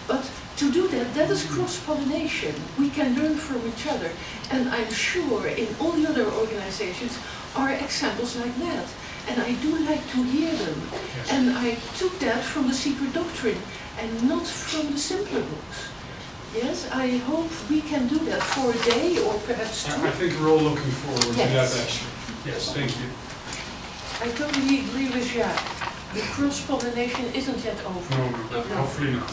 But to do that, that is cross-pollination. We can learn from each other. And I'm sure in all the other organizations are examples like that. And I do like to hear them. Yes. And I took that from The Secret Doctrine and not from the simpler books. Yes, I hope we can do that for a day or perhaps 2. I think we're all looking forward to that Yes. actually. Yes, thank you. I totally agree with Jacques. The cross-pollination isn't yet over. No, hopefully not.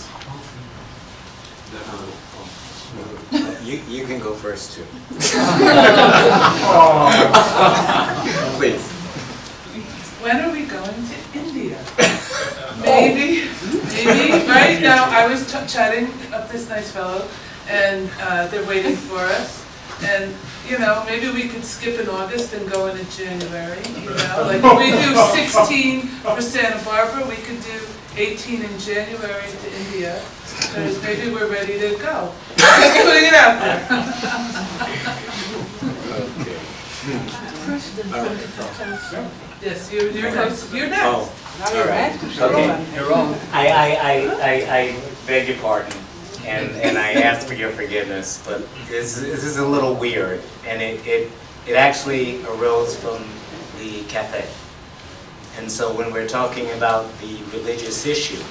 You can go first too. Please. When are we going to India? Maybe, right now I was chatting up this nice fellow and they're waiting for us. And, you know, maybe we could skip in August and go into January, you know? Like if we do 16 for Santa Barbara, we could do 18 in January to India. Because maybe we're ready to go. Just putting it out there. Yes, you're next. You're next. Oh, all right. Okay. You're wrong. I beg your pardon, and I ask for your forgiveness, but this is a little weird, and it actually arose from the cafe. And so when we're talking about the religious issue,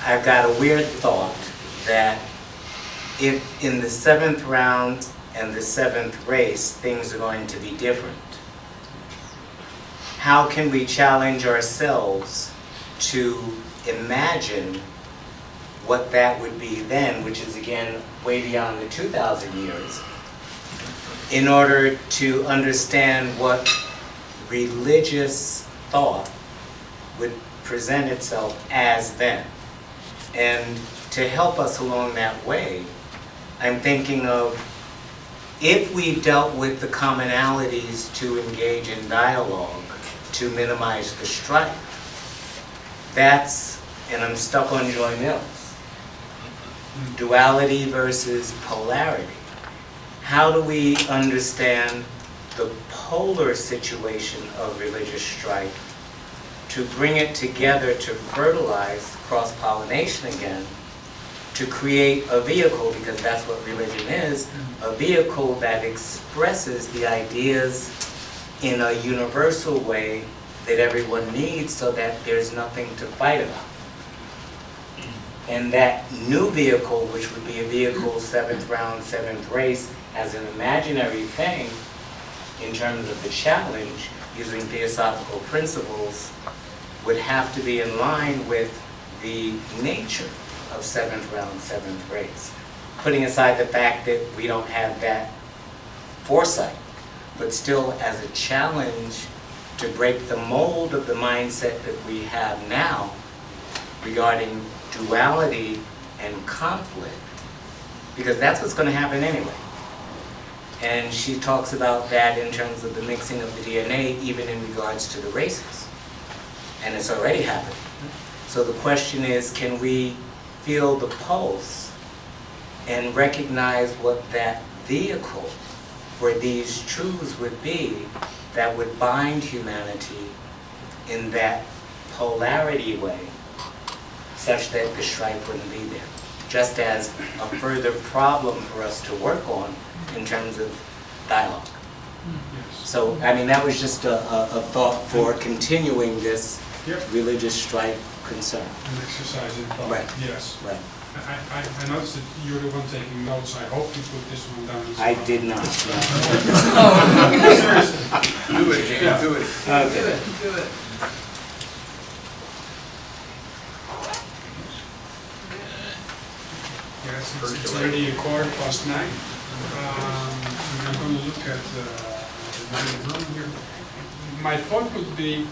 I've got a weird thought that if in the 7th round and the 7th race, things are going to be different, how can we challenge ourselves to imagine what that would be then, which is again way beyond the 2,000 years, in order to understand what religious thought would present itself as then. And to help us along that way, I'm thinking of if we dealt with the commonalities to engage in dialogue, to minimize the strife, that's, and I'm stuck on Joy Mills, duality versus polarity. How do we understand the polar situation of religious strife to bring it together to fertilize cross-pollination again, to create a vehicle, because that's what religion is, a vehicle that expresses the ideas in a universal way that everyone needs so that there's nothing to fight about. And that new vehicle, which would be a vehicle 7th round, 7th race, as an imaginary thing in terms of the challenge using theosophical principles, would have to be in line with the nature of 7th round, 7th race. Putting aside the fact that we don't have that foresight, but still as a challenge to break the mold of the mindset that we have now regarding duality and conflict, because that's what's going to happen anyway. And she talks about that in terms of the mixing of the DNA, even in regards to the races. And it's already happening. So the question is, can we feel the pulse and recognize what that vehicle for these truths would be that would bind humanity in that polarity way, such that the strife wouldn't be there. Just as a further problem for us to work on in terms of dialogue. So, I mean, that was just a thought for continuing this religious strife concern. An exercise in thought. Right. Yes. Right. I noticed that you're the one taking notes. I hope you put this one down as well. I did not. Seriously. Do it, James. Yeah. Do it. Do it, do it. Yes, it's already 9:15. I'm going to look at the room here. My thought would be,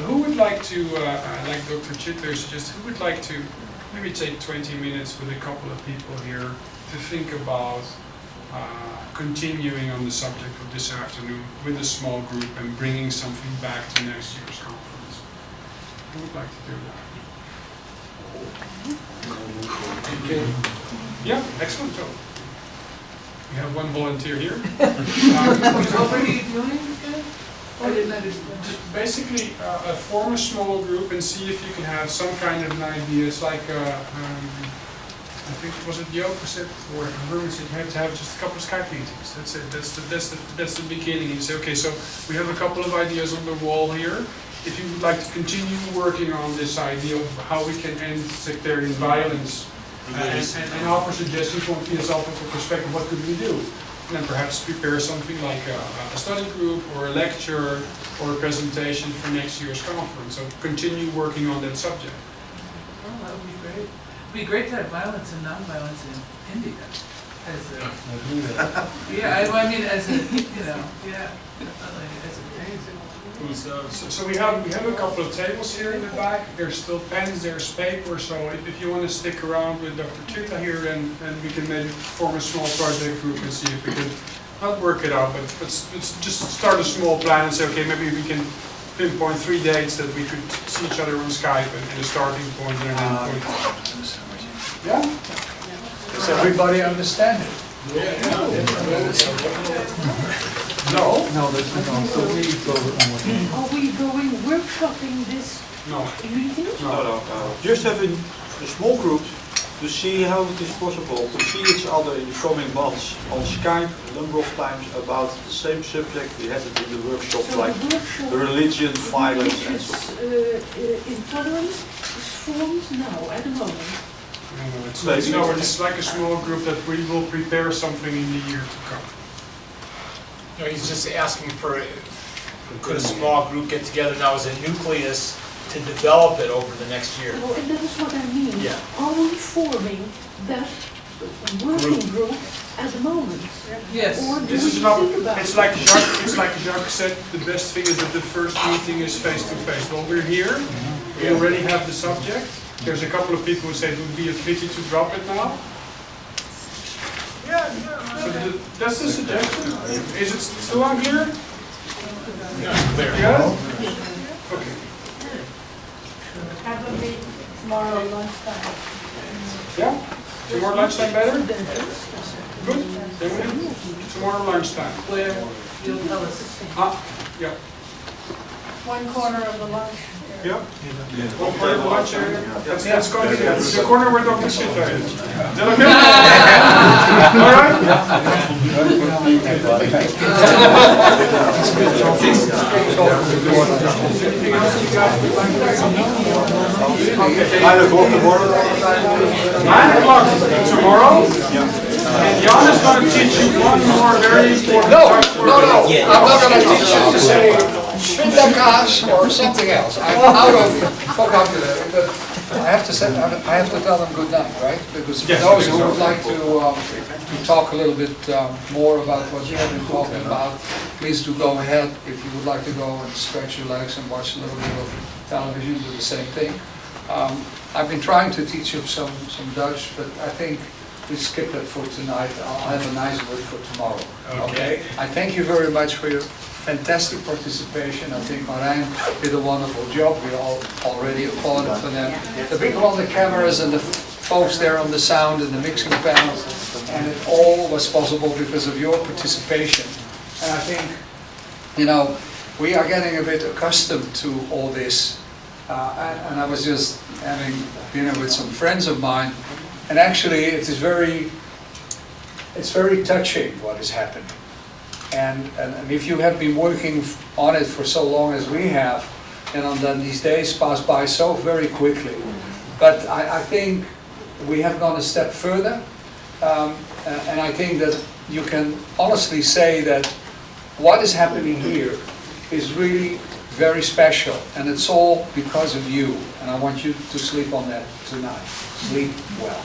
who would like to, like Dr. Chitler suggested, who would like to maybe take 20 minutes with a couple of people here to think about continuing on the subject of this afternoon with a small group and bringing something back to next year's conference. Who would like to do that? Yeah, excellent job. We have one volunteer here. What were you doing again? I didn't understand. Just basically form a small group and see if you can have some kind of an idea. It's like, I think, was it the opposite? Or Herman said you have to have just a couple of Skype meetings. That's it. That's the beginning. You say, okay, so we have a couple of ideas on the wall here. If you would like to continue working on this idea of how we can end sectarian violence and offer suggestions from a philosophical perspective, what could we do? And then perhaps prepare something like a study group or a lecture or a presentation for next year's conference. So continue working on that subject. Oh, that would be great. It'd be great to have violence and non-violence in India. As a, yeah, I mean, as a, yeah, definitely, as a crazy. So we have a couple of tables here in the back. There's still pens, there's paper. So if you want to stick around with Dr. Chita here, then we can maybe form a small project group and see if we can not work it out, but let's just start a small plan and say, okay, maybe we can pinpoint 3 dates that we could see each other on Skype and a starting point and an end point. Yeah? Does everybody understand it? No? Are we going workshopping this meeting? No. Just having a small group to see how it is possible to see each other in the coming months on Skype a number of times about the same subject. We had it in the workshop, So like the religion, violence, and so on. Intolerance is formed now at the moment. It's like a small group that we will prepare something in the year to come. No, he's just asking for, could a small group get together now as a nucleus to develop it over the next year? Well, and that is what I mean. Yeah. Are we forming that working group at the moment? Yes. Or do This we is think about it's like Jacques said, the best thing is that the first meeting is face to face. Well, we're here, we already have the subject. There's a couple of people who say it would be a pity to drop it now. Yeah. So that's the suggestion. Is it still on here? No, there. Yeah? Okay. Have a meeting tomorrow lunchtime. Yeah? Tomorrow lunchtime better? Good. Then we do tomorrow lunchtime. Where you'll tell us. Yeah. One corner of the lunch. Yeah. One corner of the lunch area. Let's go to the corner where Dr. Chita is. Is that okay? All right? Anything else you guys would like to say? 9 o'clock tomorrow. 9 o'clock tomorrow? And Jan is going to teach you one more very important No. I'm not going to teach you to say Schwindelkaas or something else. I'm out of vocabulary, but I have to tell them good night, right? Because for those who would like to talk a little bit more about what you have been talking about, please do go ahead. If you would like to go and stretch your legs and watch a little bit of television, do the same thing. I've been trying to teach you some Dutch, but I think we skip it for tonight. I'll have a nice word for tomorrow. Okay? I thank you very much for your fantastic participation. I think Marijn did a wonderful job. We all already applauded for them. The people on the cameras and the folks there on the sound and the mixing panels, and it all was possible because of your participation. And I think, we are getting a bit accustomed to all this. And I was just having dinner with some friends of mine, and actually it's very touching what is happening. And if you have been working on it for so long as we have, then these days pass by so very quickly. But I think we have gone a step further, and I think that you can honestly say that what is happening here is really very special, and it's all because of you. And I want you to sleep on that tonight. Sleep well.